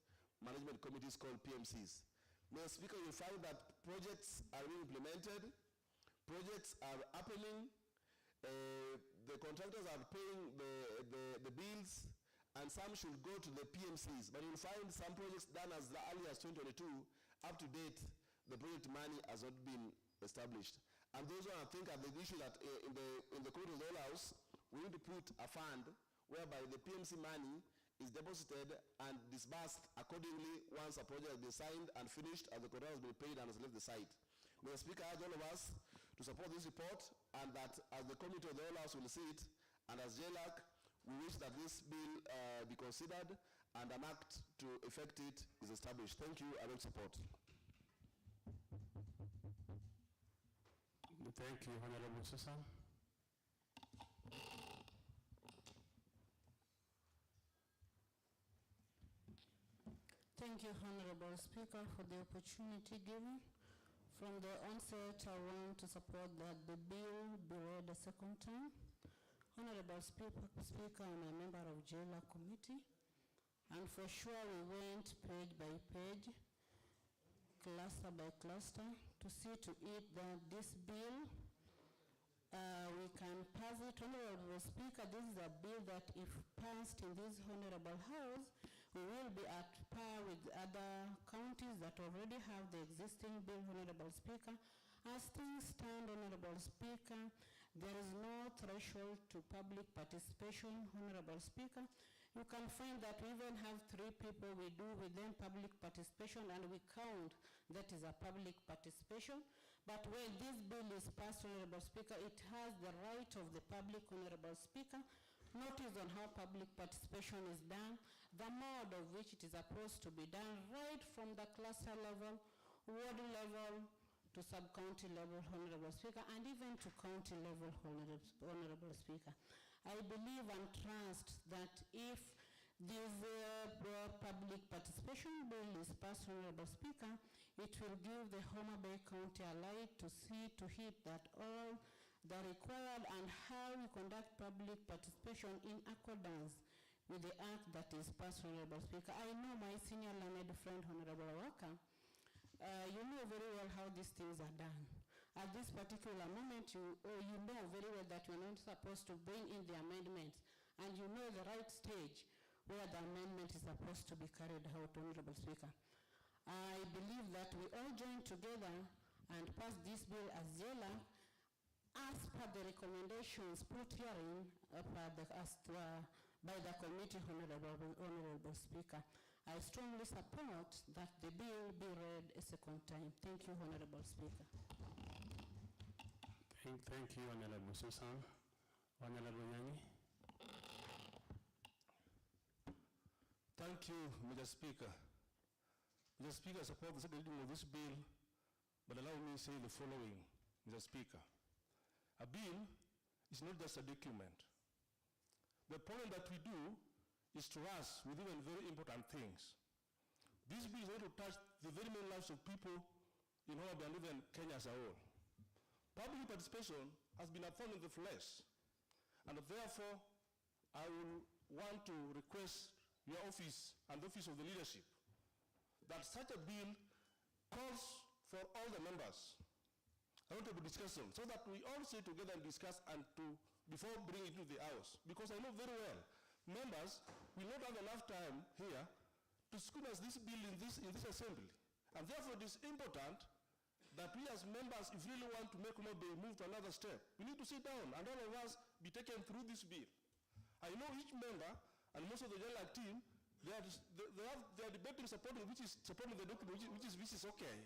management committees called PMCs. Mr. Speaker, you find that projects are being implemented, projects are happening, the contractors are paying the bills, and some should go to the PMCs. But you'll find some projects done as early as 2022, up to date, the project money has not been established. And those one, I think, are the issue that in the Committee of the Whole House, we need to put a fund whereby the PMC money is deposited and disbursed accordingly once a project has been signed and finished and the contract has been paid and has left the site. Mr. Speaker, I urge all of us to support this report, and that as the Committee of the Whole House will see it, and as JLAC, we wish that this bill be considered and an act to effect it is established. Thank you. I will support. Thank you, Honorable Susan. Thank you, Honorable Speaker, for the opportunity given. From the onset, I want to support that the bill be read a second time. Honorable Speaker, I'm a member of JLAC committee, and for sure we went page by page, cluster by cluster, to see to it that this bill, we can pass it. Honorable Speaker, this is a bill that if passed in this honorable house, we will be at par with other counties that already have the existing bill, Honorable Speaker. As things stand, Honorable Speaker, there is no threshold to public participation, Honorable Speaker. You can find that we even have 3 people we do within public participation, and we count that is a public participation. But when this bill is passed, Honorable Speaker, it has the right of the public, Honorable Speaker, notice on how public participation is done, the mode of which it is supposed to be done, right from the cluster level, ward level, to sub-county level, Honorable Speaker, and even to county level, Honorable Speaker. I believe and trust that if this public participation bill is passed, Honorable Speaker, it will give the Homa Bay County a light to see to it that all the required and how we conduct public participation in accordance with the act that is passed, Honorable Speaker. I know my senior learned friend, Honorable Walker, you know very well how these things are done. At this particular moment, you know very well that you're not supposed to bring in the amendments, and you know the right stage where the amendment is supposed to be carried out, Honorable Speaker. I believe that we all join together and pass this bill as JLAC as per the recommendations put herein by the committee, Honorable Speaker. I strongly support that the bill be read a second time. Thank you, Honorable Speaker. Thank you, Honorable Susan. Honorable Nyanyi. Thank you, Mr. Speaker. Mr. Speaker, I support the second reading of this bill, but allow me to say the following, Mr. Speaker. A bill is not just a document. The point that we do is to us with even very important things. This bill is going to touch the very main lives of people in Homa Bay and even Kenya as a whole. Public participation has been a thorn in the flesh, and therefore I will want to request your office and the office of the leadership that such a bill calls for all the members roundtable discussion, so that we all sit together and discuss and before bringing it to the House. Because I know very well, members will not have enough time here to scrutinize this bill in this assembly. And therefore it is important that we as members, if we really want to make Mobe move to another step, we need to sit down and all of us be taken through this bill. I know each member and most of the general team, they are debating supporting which is supporting the document, which is okay.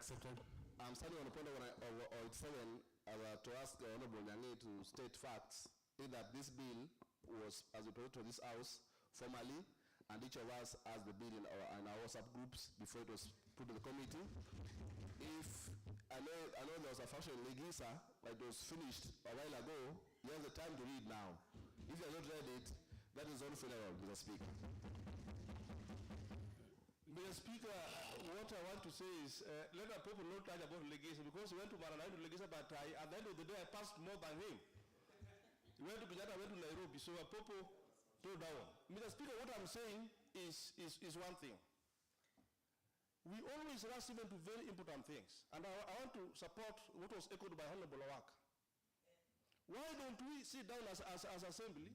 Accepted. I'm standing on the point of 7 to ask the Honorable Nyange to state facts, is that this bill was, as we presented to this House, formally, and each of us has the bill in our WhatsApp groups before it was put to the committee. If, I know there was a fashion in Legisa, but it was finished a while ago, you have the time to read now. If you have not read it, that is unfavorable, Mr. Speaker. Mr. Speaker, what I want to say is, let our people not talk about Legisa, because he went to Maranai to Legisa, but at the end of the day, I passed more than him. He went to Kenyatta, went to Nairobi, so our people told down. Mr. Speaker, what I'm saying is one thing. We always rush even to very important things, and I want to support what was echoed by Honorable Awak. Why don't we sit down as assembly?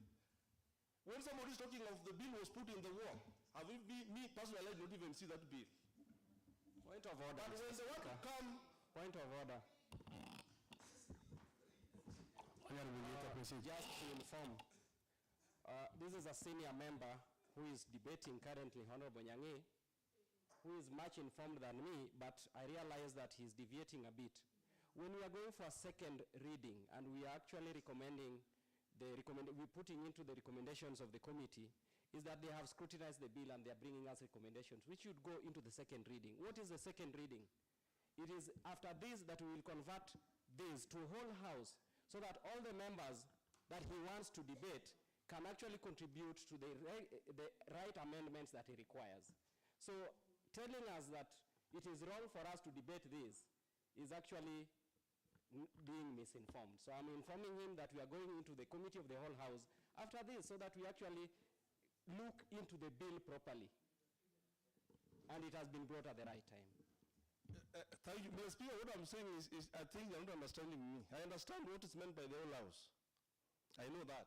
When somebody is talking of the bill was put in the war, have we, me personally, I did not even see that bill. Point of order. But when they want to come... Point of order. Just to inform, this is a senior member who is debating currently, Honorable Nyange, who is much informed than me, but I realize that he's deviating a bit. When we are going for a second reading, and we are actually recommending, we're putting into the recommendations of the committee, is that they have scrutinized the bill and they are bringing us recommendations, which should go into the second reading. What is the second reading? It is after this that we will convert this to a whole house, so that all the members that he wants to debate can actually contribute to the right amendments that he requires. So telling us that it is wrong for us to debate this is actually being misinformed. So I'm informing him that we are going into the committee of the whole house after this, so that we actually look into the bill properly. And it has been brought at the right time. Thank you. Mr. Speaker, what I'm saying is I think you're not understanding me. I understand what is meant by the whole house. I know that.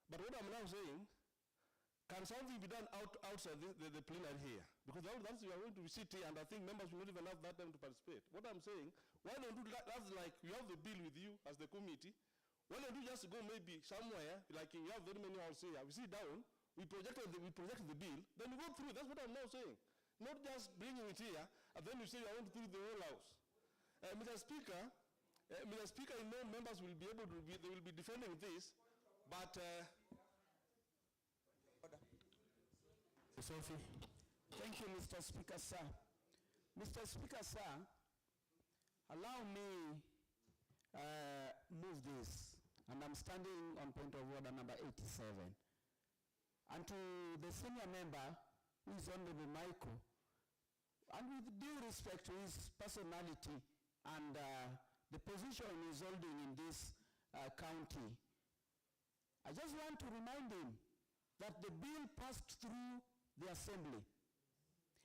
But what I'm now saying, can something be done outside the plenary here? Because that's we are going to sit here, and I think members will not even have that time to participate. What I'm saying, why don't you, that's like you have the bill with you as the committee, why don't you just go maybe somewhere, like you have very many houses here, we sit down, we project the bill, then we go through. That's what I'm now saying. Not just bringing it here, and then you say you want to do the whole house. Mr. Speaker, I know members will be able to they will be defending this, but... Sophie. Thank you, Mr. Speaker, sir. Mr. Speaker, sir, allow me move this, and I'm standing on point of order number 87. And to the senior member, who is Honorable Michael, and with due respect to his personality and the position he's holding in this county, I just want to remind him that the bill passed through the assembly.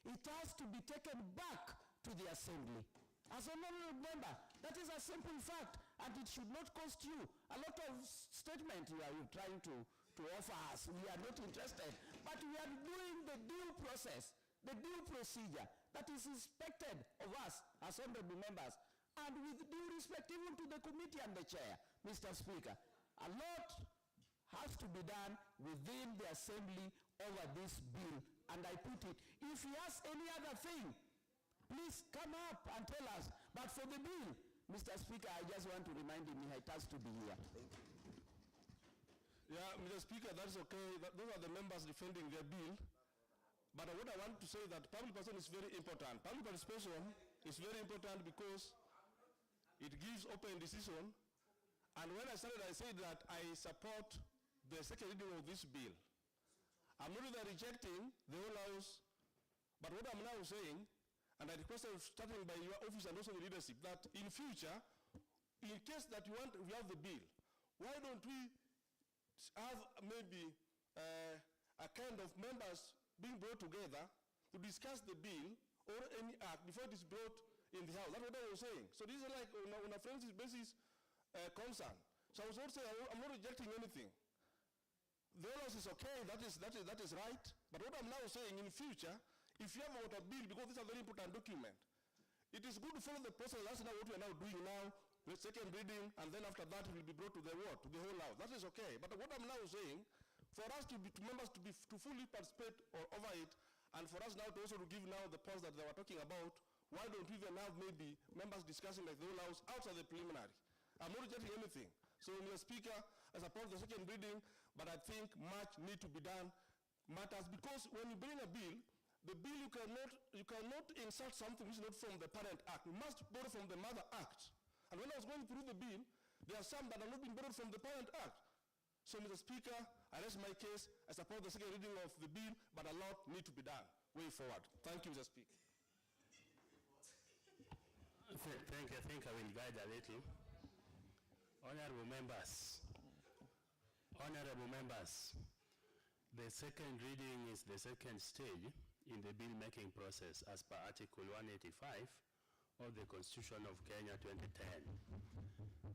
It has to be taken back to the assembly. As an honorable member, that is a simple fact, and it should not cost you a lot of statement you are trying to offer us. We are not interested, but we are doing the due process, the due procedure that is expected of us as honorable members, and with due respect even to the committee and the chair, Mr. Speaker. A lot has to be done within the assembly over this bill, and I put it. If he has any other thing, please come up and tell us. But for the bill, Mr. Speaker, I just want to remind him he has to be here. Thank you. Yeah, Mr. Speaker, that's okay. Those are the members defending their bill. But what I want to say is that public participation is very important. Public participation is very important because it gives open decision. And when I started, I said that I support the second reading of this bill. I'm not even rejecting the whole house, but what I'm now saying, and I request starting by your office and also the leadership, that in future, in case that we have the bill, why don't we have maybe a kind of members being brought together to discuss the bill or any act before it is brought in the House. That's what I was saying. So this is like on a friendship basis concern. So I was not saying, I'm not rejecting anything. The House is okay, that is right. But what I'm now saying, in future, if you have a bill, because this is a very important document, it is good to follow the process. That's now what we are now doing now, the second reading, and then after that it will be brought to the what? To the whole House. That is okay. But what I'm now saying, for us to members to fully participate over it, and for us now to also to give now the points that they were talking about, why don't we even have maybe members discussing like the whole House outside the preliminary? I'm not rejecting anything. So, Mr. Speaker, I support the second reading, but I think much need to be done matters, because when you bring a bill, the bill you cannot insert something which is not from the parent act. You must borrow from the mother act. And when I was going through the bill, there are some that are not being borrowed from the parent act. So, Mr. Speaker, I rest my case. I support the second reading of the bill, but a lot need to be done way forward. Thank you, Mr. Speaker. Thank you. I think I will guide a little. Honorable members, the second reading is the second stage in the bill-making process as per Article 185 of the Constitution of Kenya 2010.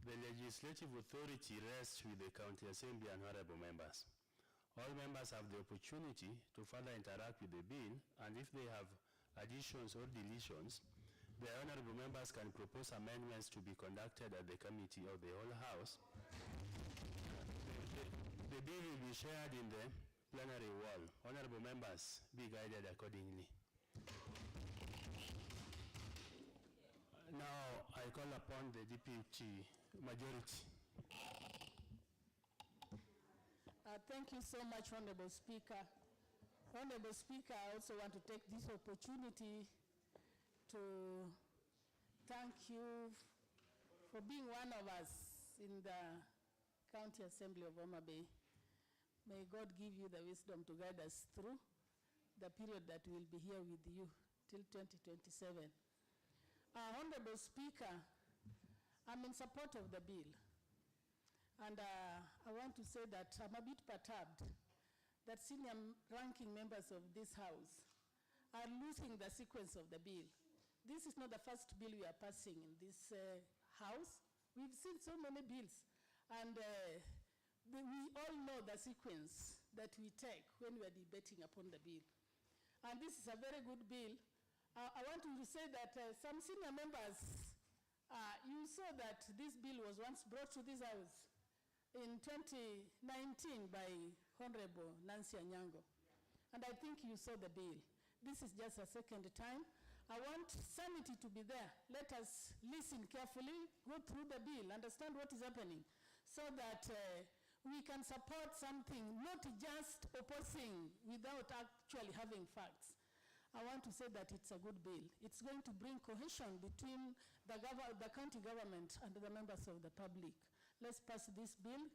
The legislative authority rests with the County Assembly and honorable members. All members have the opportunity to further interact with the bill, and if they have additions or deletions, the honorable members can propose amendments to be conducted at the committee of the whole House. The bill will be shared in the plenary wall. Honorable members, be guided accordingly. Now, I call upon the Deputy Majority. Thank you so much, Honorable Speaker. Honorable Speaker, I also want to take this opportunity to thank you for being one of us in the County Assembly of Homa Bay. May God give you the wisdom to guide us through the period that we'll be here with you till 2027. Honorable Speaker, I'm in support of the bill. And I want to say that I'm a bit perturbed that senior ranking members of this House are losing the sequence of the bill. This is not the first bill we are passing in this House. We've seen so many bills, and we all know the sequence that we take when we are debating upon the bill. And this is a very good bill. I want to say that some senior members, you saw that this bill was once brought to this House in 2019 by Honorable Nancy Anyango. And I think you saw the bill. This is just a second time. I want sanity to be there. Let us listen carefully, go through the bill, understand what is happening, so that we can support something, not just opposing without actually having facts. I want to say that it's a good bill. It's going to bring cohesion between the county government and the members of the public. Let's pass this bill.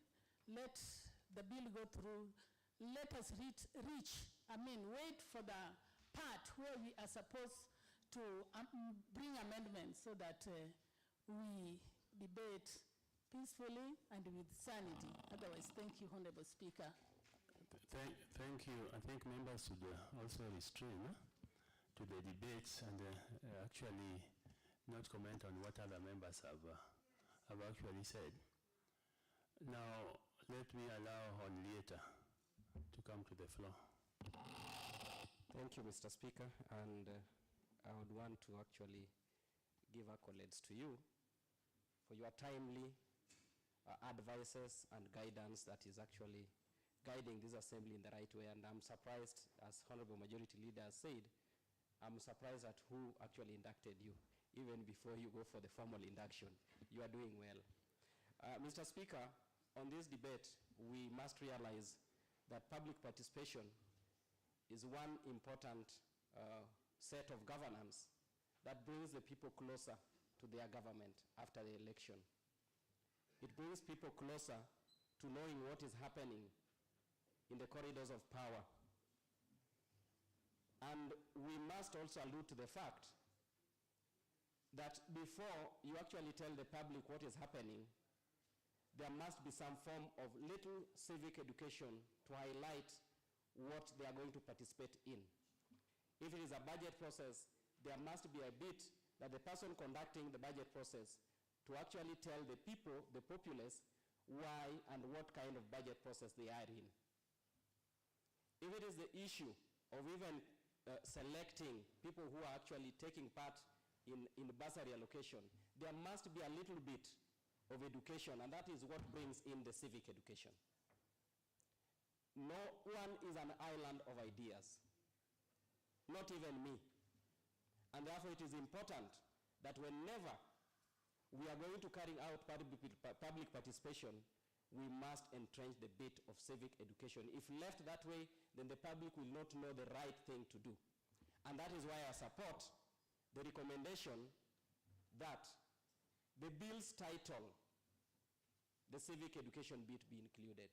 Let the bill go through. Let us wait for the part where we are supposed to bring amendments so that we debate peacefully and with sanity. Otherwise, thank you, Honorable Speaker. Thank you. I think members should also restrain to the debates and actually not comment on what other members have actually said. Now, let me allow Honlieta to come to the floor. Thank you, Mr. Speaker, and I would want to actually give accolades to you for your timely advices and guidance that is actually guiding this assembly in the right way. And I'm surprised, as Honorable Majority Leader said, I'm surprised at who actually inducted you, even before you go for the formal induction. You are doing well. Mr. Speaker, on this debate, we must realize that public participation is one important set of governance that brings the people closer to their government after the election. It brings people closer to knowing what is happening in the corridors of power. And we must also allude to the fact that before you actually tell the public what is happening, there must be some form of little civic education to highlight what they are going to participate in. If it is a budget process, there must be a bit that the person conducting the budget process to actually tell the people, the populace, why and what kind of budget process they are in. If it is the issue of even selecting people who are actually taking part in bursary allocation, there must be a little bit of education, and that is what brings in the civic education. No one is an island of ideas, not even me. And therefore it is important that whenever we are going to carry out public participation, we must entrench the bit of civic education. If left that way, then the public will not know the right thing to do. And that is why I support the recommendation that the bill's title, the civic education bit, be included,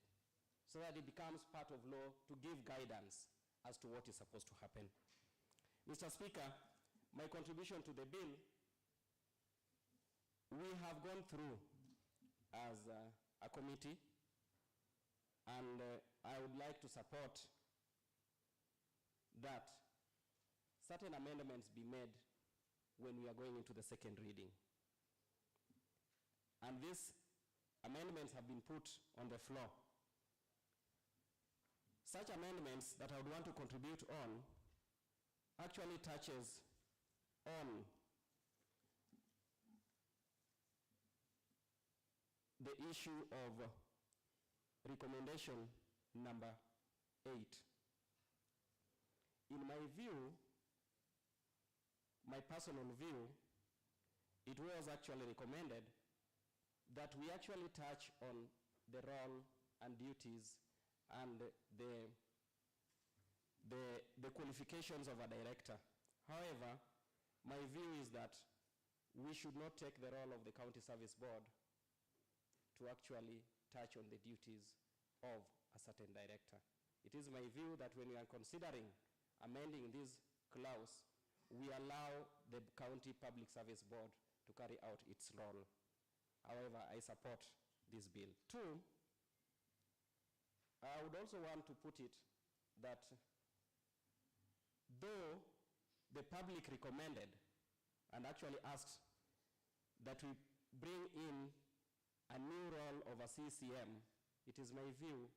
so that it becomes part of law to give guidance as to what is supposed to happen. Mr. Speaker, my contribution to the bill, we have gone through as a committee, and I would like to support that certain amendments be made when we are going into the second reading. And these amendments have been put on the floor. Such amendments that I would want to contribute on actually touches on the issue of recommendation number 8. In my view, my personal view, it was actually recommended that we actually touch on the role and duties and the qualifications of a director. However, my view is that we should not take the role of the County Service Board to actually touch on the duties of a certain director. It is my view that when we are considering amending this clause, we allow the County Public Service Board to carry out its role. However, I support this bill. 2, I would also want to put it that though the public recommended and actually asked that we bring in a new role of a CCM, it is my view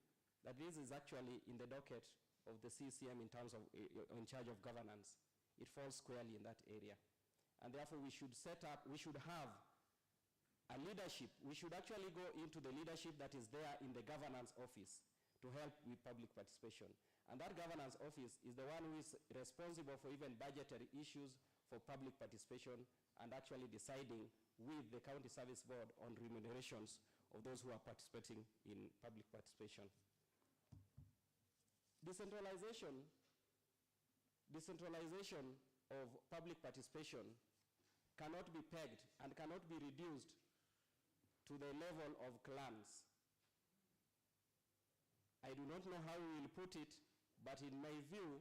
that this is actually in the docket of the CCM in terms of in charge of governance. It falls squarely in that area. And therefore we should we should have a leadership. We should actually go into the leadership that is there in the governance office to help with public participation. And that governance office is the one who is responsible for even budgetary issues for public participation and actually deciding with the County Service Board on remunerations of those who are participating in public participation. Decentralization of public participation cannot be pegged and cannot be reduced to the level of clans. I do not know how we will put it, but in my view,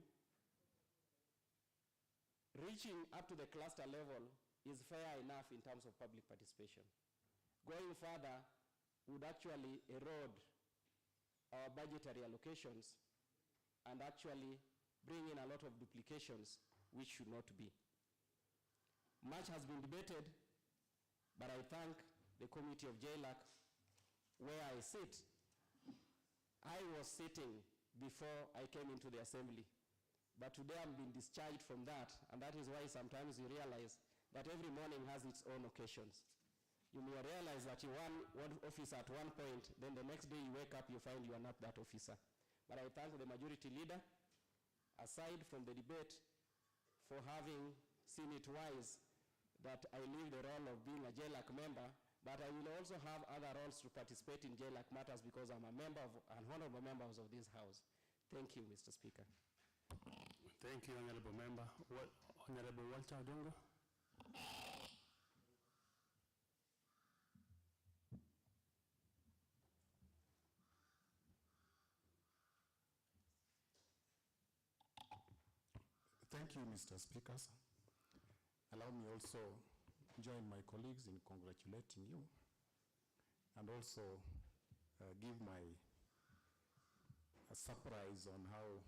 reaching up to the cluster level is fair enough in terms of public participation. Going further would actually erode our budgetary allocations and actually bring in a lot of duplications, which should not be. Much has been debated, but I thank the committee of JLAC where I sit. I was sitting before I came into the assembly, but today I'm being discharged from that, and that is why sometimes you realize that every morning has its own occasions. You may realize that you won one officer at one point, then the next day you wake up, you find you are not that officer. But I thank the majority leader, aside from the debate, for having seen it wise that I leave the role of being a JLAC member, but I will also have other roles to participate in JLAC matters because I'm a member of, an honorable member of this House. Thank you, Mr. Speaker. Thank you, Honorable Member. Honorable Walter Odongo. Thank you, Mr. Speaker. Allow me also join my colleagues in congratulating you and also give my surprise on how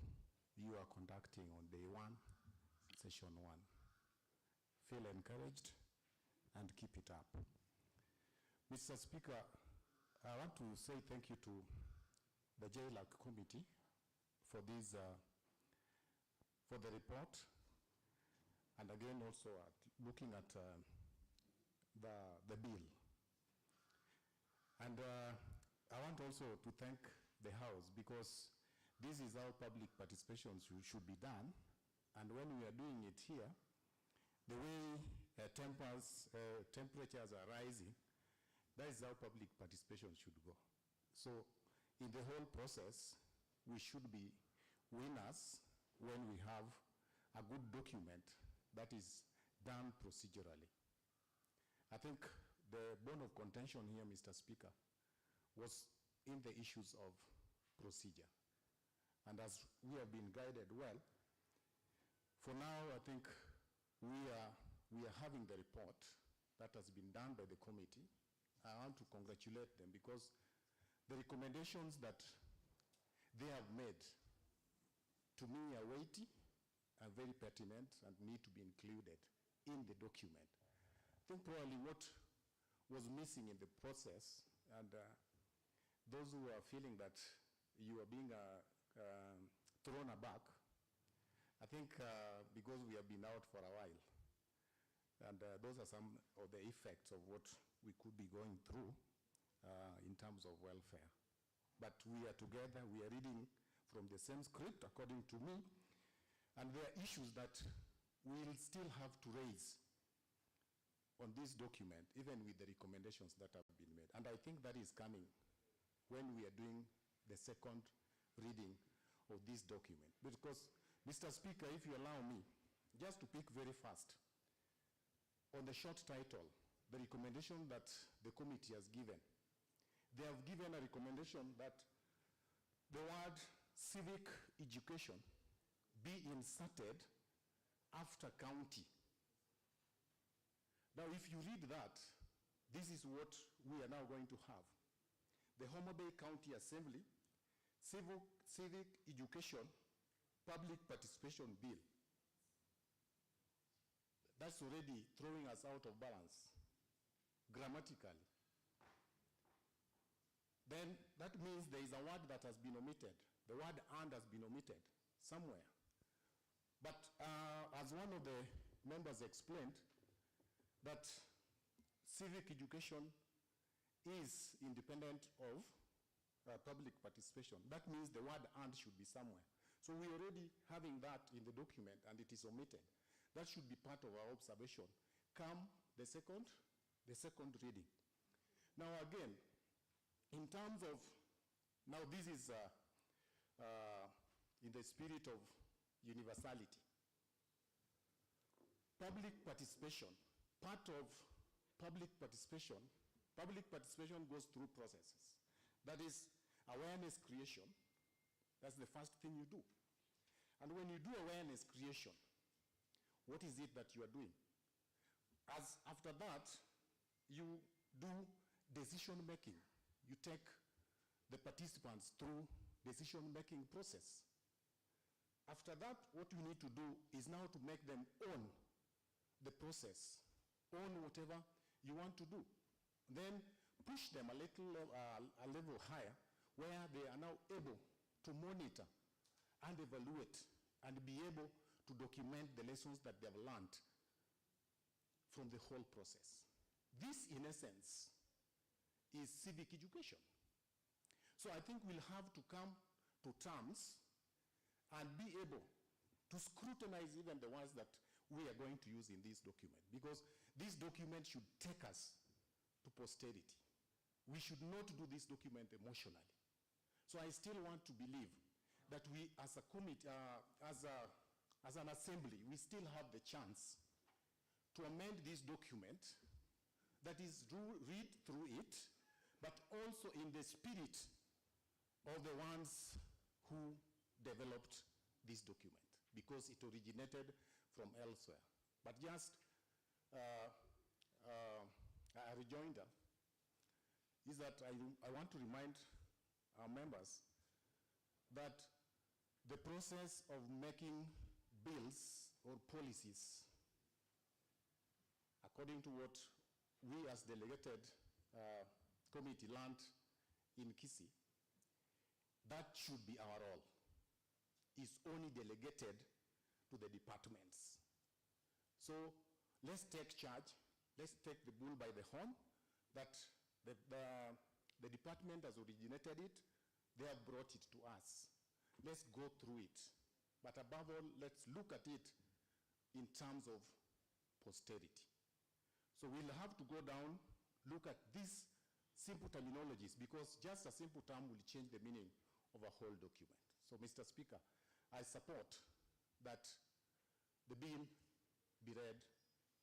you are conducting on day 1 session 1. Feel encouraged and keep it up. Mr. Speaker, I want to say thank you to the JLAC committee for this, for the report, and again also looking at the bill. And I want also to thank the House, because this is how public participation should be done. And when we are doing it here, the way temperatures are rising, that is how public participation should go. So in the whole process, we should be winners when we have a good document that is done procedurally. I think the bone of contention here, Mr. Speaker, was in the issues of procedure. And as we have been guided well, for now I think we are having the report that has been done by the committee. I want to congratulate them, because the recommendations that they have made, to me, are weighty, are very pertinent, and need to be included in the document. I think probably what was missing in the process, and those who are feeling that you are being thrown aback, I think because we have been out for a while, and those are some of the effects of what we could be going through in terms of welfare. But we are together, we are reading from the same script, according to me, and there are issues that we'll still have to raise on this document, even with the recommendations that have been made. And I think that is coming when we are doing the second reading of this document. Because, Mr. Speaker, if you allow me, just to pick very fast, on the short title, the recommendation that the committee has given, they have given a recommendation that the word civic education be inserted after county. Now, if you read that, this is what we are now going to have. The Homa Bay County Assembly Civic Education Public Participation Bill. That's already throwing us out of balance, grammatically. Then that means there is a word that has been omitted. The word "and" has been omitted somewhere. But as one of the members explained, that civic education is independent of public participation. That means the word "and" should be somewhere. So we're already having that in the document, and it is omitted. That should be part of our observation. Come the second reading. Now again, in terms of, now this is in the spirit of universality. Public participation, part of public participation goes through processes. That is awareness creation. That's the first thing you do. And when you do awareness creation, what is it that you are doing? As after that, you do decision making. You take the participants through decision-making process. After that, what you need to do is now to make them own the process, own whatever you want to do. Then push them a level higher, where they are now able to monitor and evaluate and be able to document the lessons that they have learned from the whole process. This, in essence, is civic education. So I think we'll have to come to terms and be able to scrutinize even the ones that we are going to use in this document, because this document should take us to posterity. We should not do this document emotionally. So I still want to believe that we as a committee, as an assembly, we still have the chance to amend this document, that is, read through it, but also in the spirit of the ones who developed this document, because it originated from elsewhere. But just a rejoinder is that I want to remind our members that the process of making bills or policies, according to what we as delegated committee learned in Kisii, that should be our role, is only delegated to the departments. So let's take charge, let's take the bull by the horn, that the department has originated it, they have brought it to us. Let's go through it. But above all, let's look at it in terms of posterity. So we'll have to go down, look at these simple terminologies, because just a simple term will change the meaning of a whole document. So, Mr. Speaker, I support that the bill be read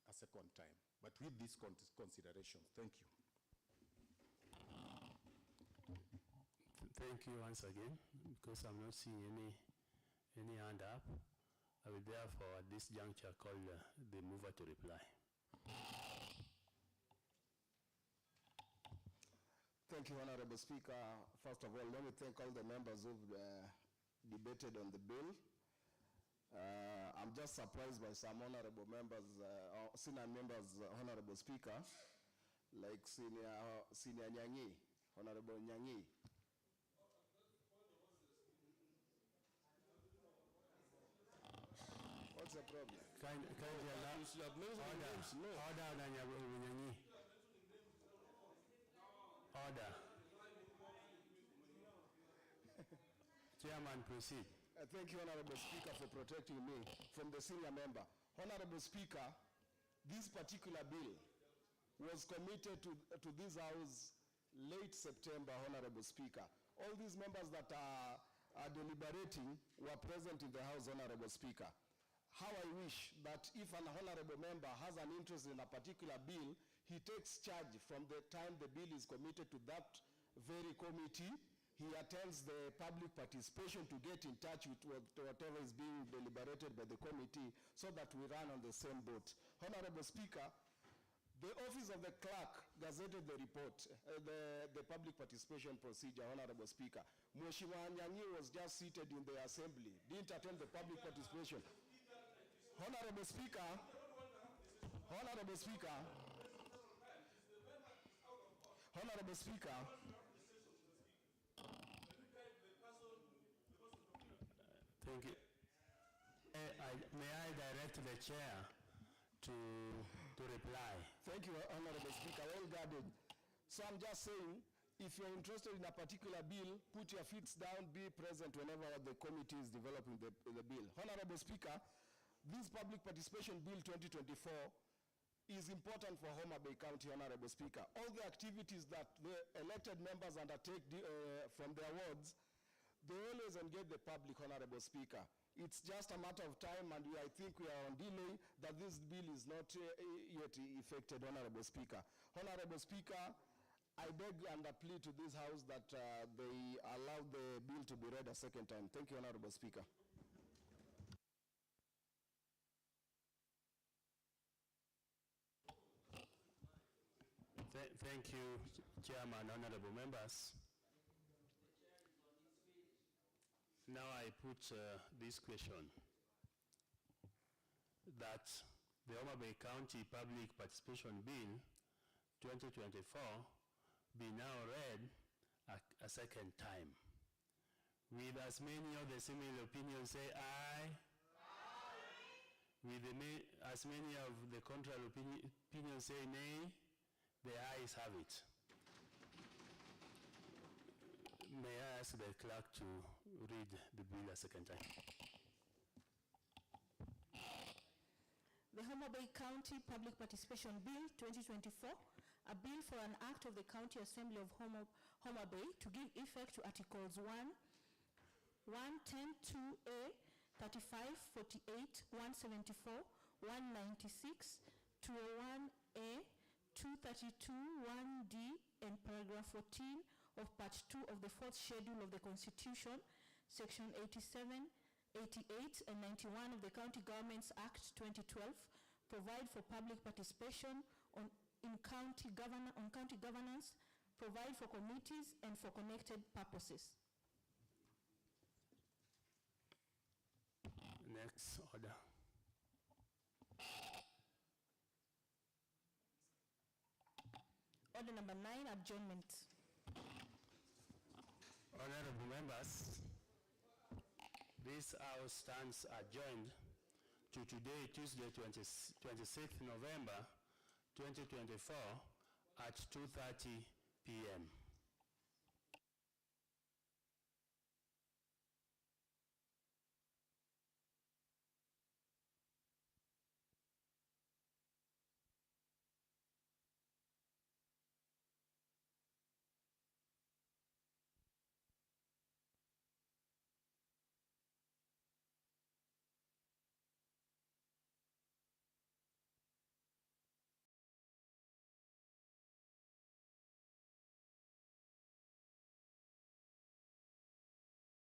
a second time, but with this consideration. Thank you. Thank you once again, because I'm not seeing any hand up. I will therefore at this juncture call the mover to reply. Thank you, Honorable Speaker. First of all, let me thank all the members who've debated on the bill. I'm just surprised by some honorable members, senior members, Honorable Speaker, like Senior Nyangi, Honorable Nyangi. What's the problem? Order. Chairman, proceed. Thank you, Honorable Speaker, for protecting me from the senior member. Honorable Speaker, this particular bill was committed to this House late September, Honorable Speaker. All these members that are deliberating were present in the House, Honorable Speaker. How I wish that if an honorable member has an interest in a particular bill, he takes charge from the time the bill is committed to that very committee. He attends the public participation to get in touch with whatever is being deliberated by the committee, so that we run on the same boat. Honorable Speaker, the Office of the Clerk gazetted the report, the public participation procedure, Honorable Speaker. Mheshimiwa Nyangi was just seated in the assembly, didn't attend the public participation. Honorable Speaker, Honorable Speaker, Honorable Speaker, thank you. May I direct the chair to reply? Thank you, Honorable Speaker. Well guarded. So I'm just saying, if you're interested in a particular bill, put your feet down, be present whenever the committee is developing the bill. Honorable Speaker, this Public Participation Bill 2024 is important for Homa Bay County, Honorable Speaker. All the activities that the elected members undertake from their wards, they always engage the public, Honorable Speaker. It's just a matter of time, and I think we are on delay, that this bill is not yet effected, Honorable Speaker. Honorable Speaker, I beg and plead to this House that they allow the bill to be read a second time. Thank you, Honorable Speaker. Thank you, Chairman, honorable members. Now I put this question, that the Homa Bay County Public Participation Bill 2024 be now read a second time. With as many of the similar opinions say aye. With as many of the contrary opinions say nay. The ayes have it. May I ask the clerk to read the bill a second time? The Homa Bay County Public Participation Bill 2024, a bill for an act of the County Assembly of Homa Bay to give effect to Articles 110(2)(a), 35, 48, 174, 196, 201(a), 232, 1D, and paragraph 14 of part 2 of the 4th schedule of the Constitution, section 87, 88, and 91 of the County Governments Act 2012, provide for public participation on county governance, provide for committees, and for connected purposes. Next order. Order number 9, adjournment. Honorable members, this House stands adjourned to today, Tuesday, 26th November 2024 at 2:30 p.m.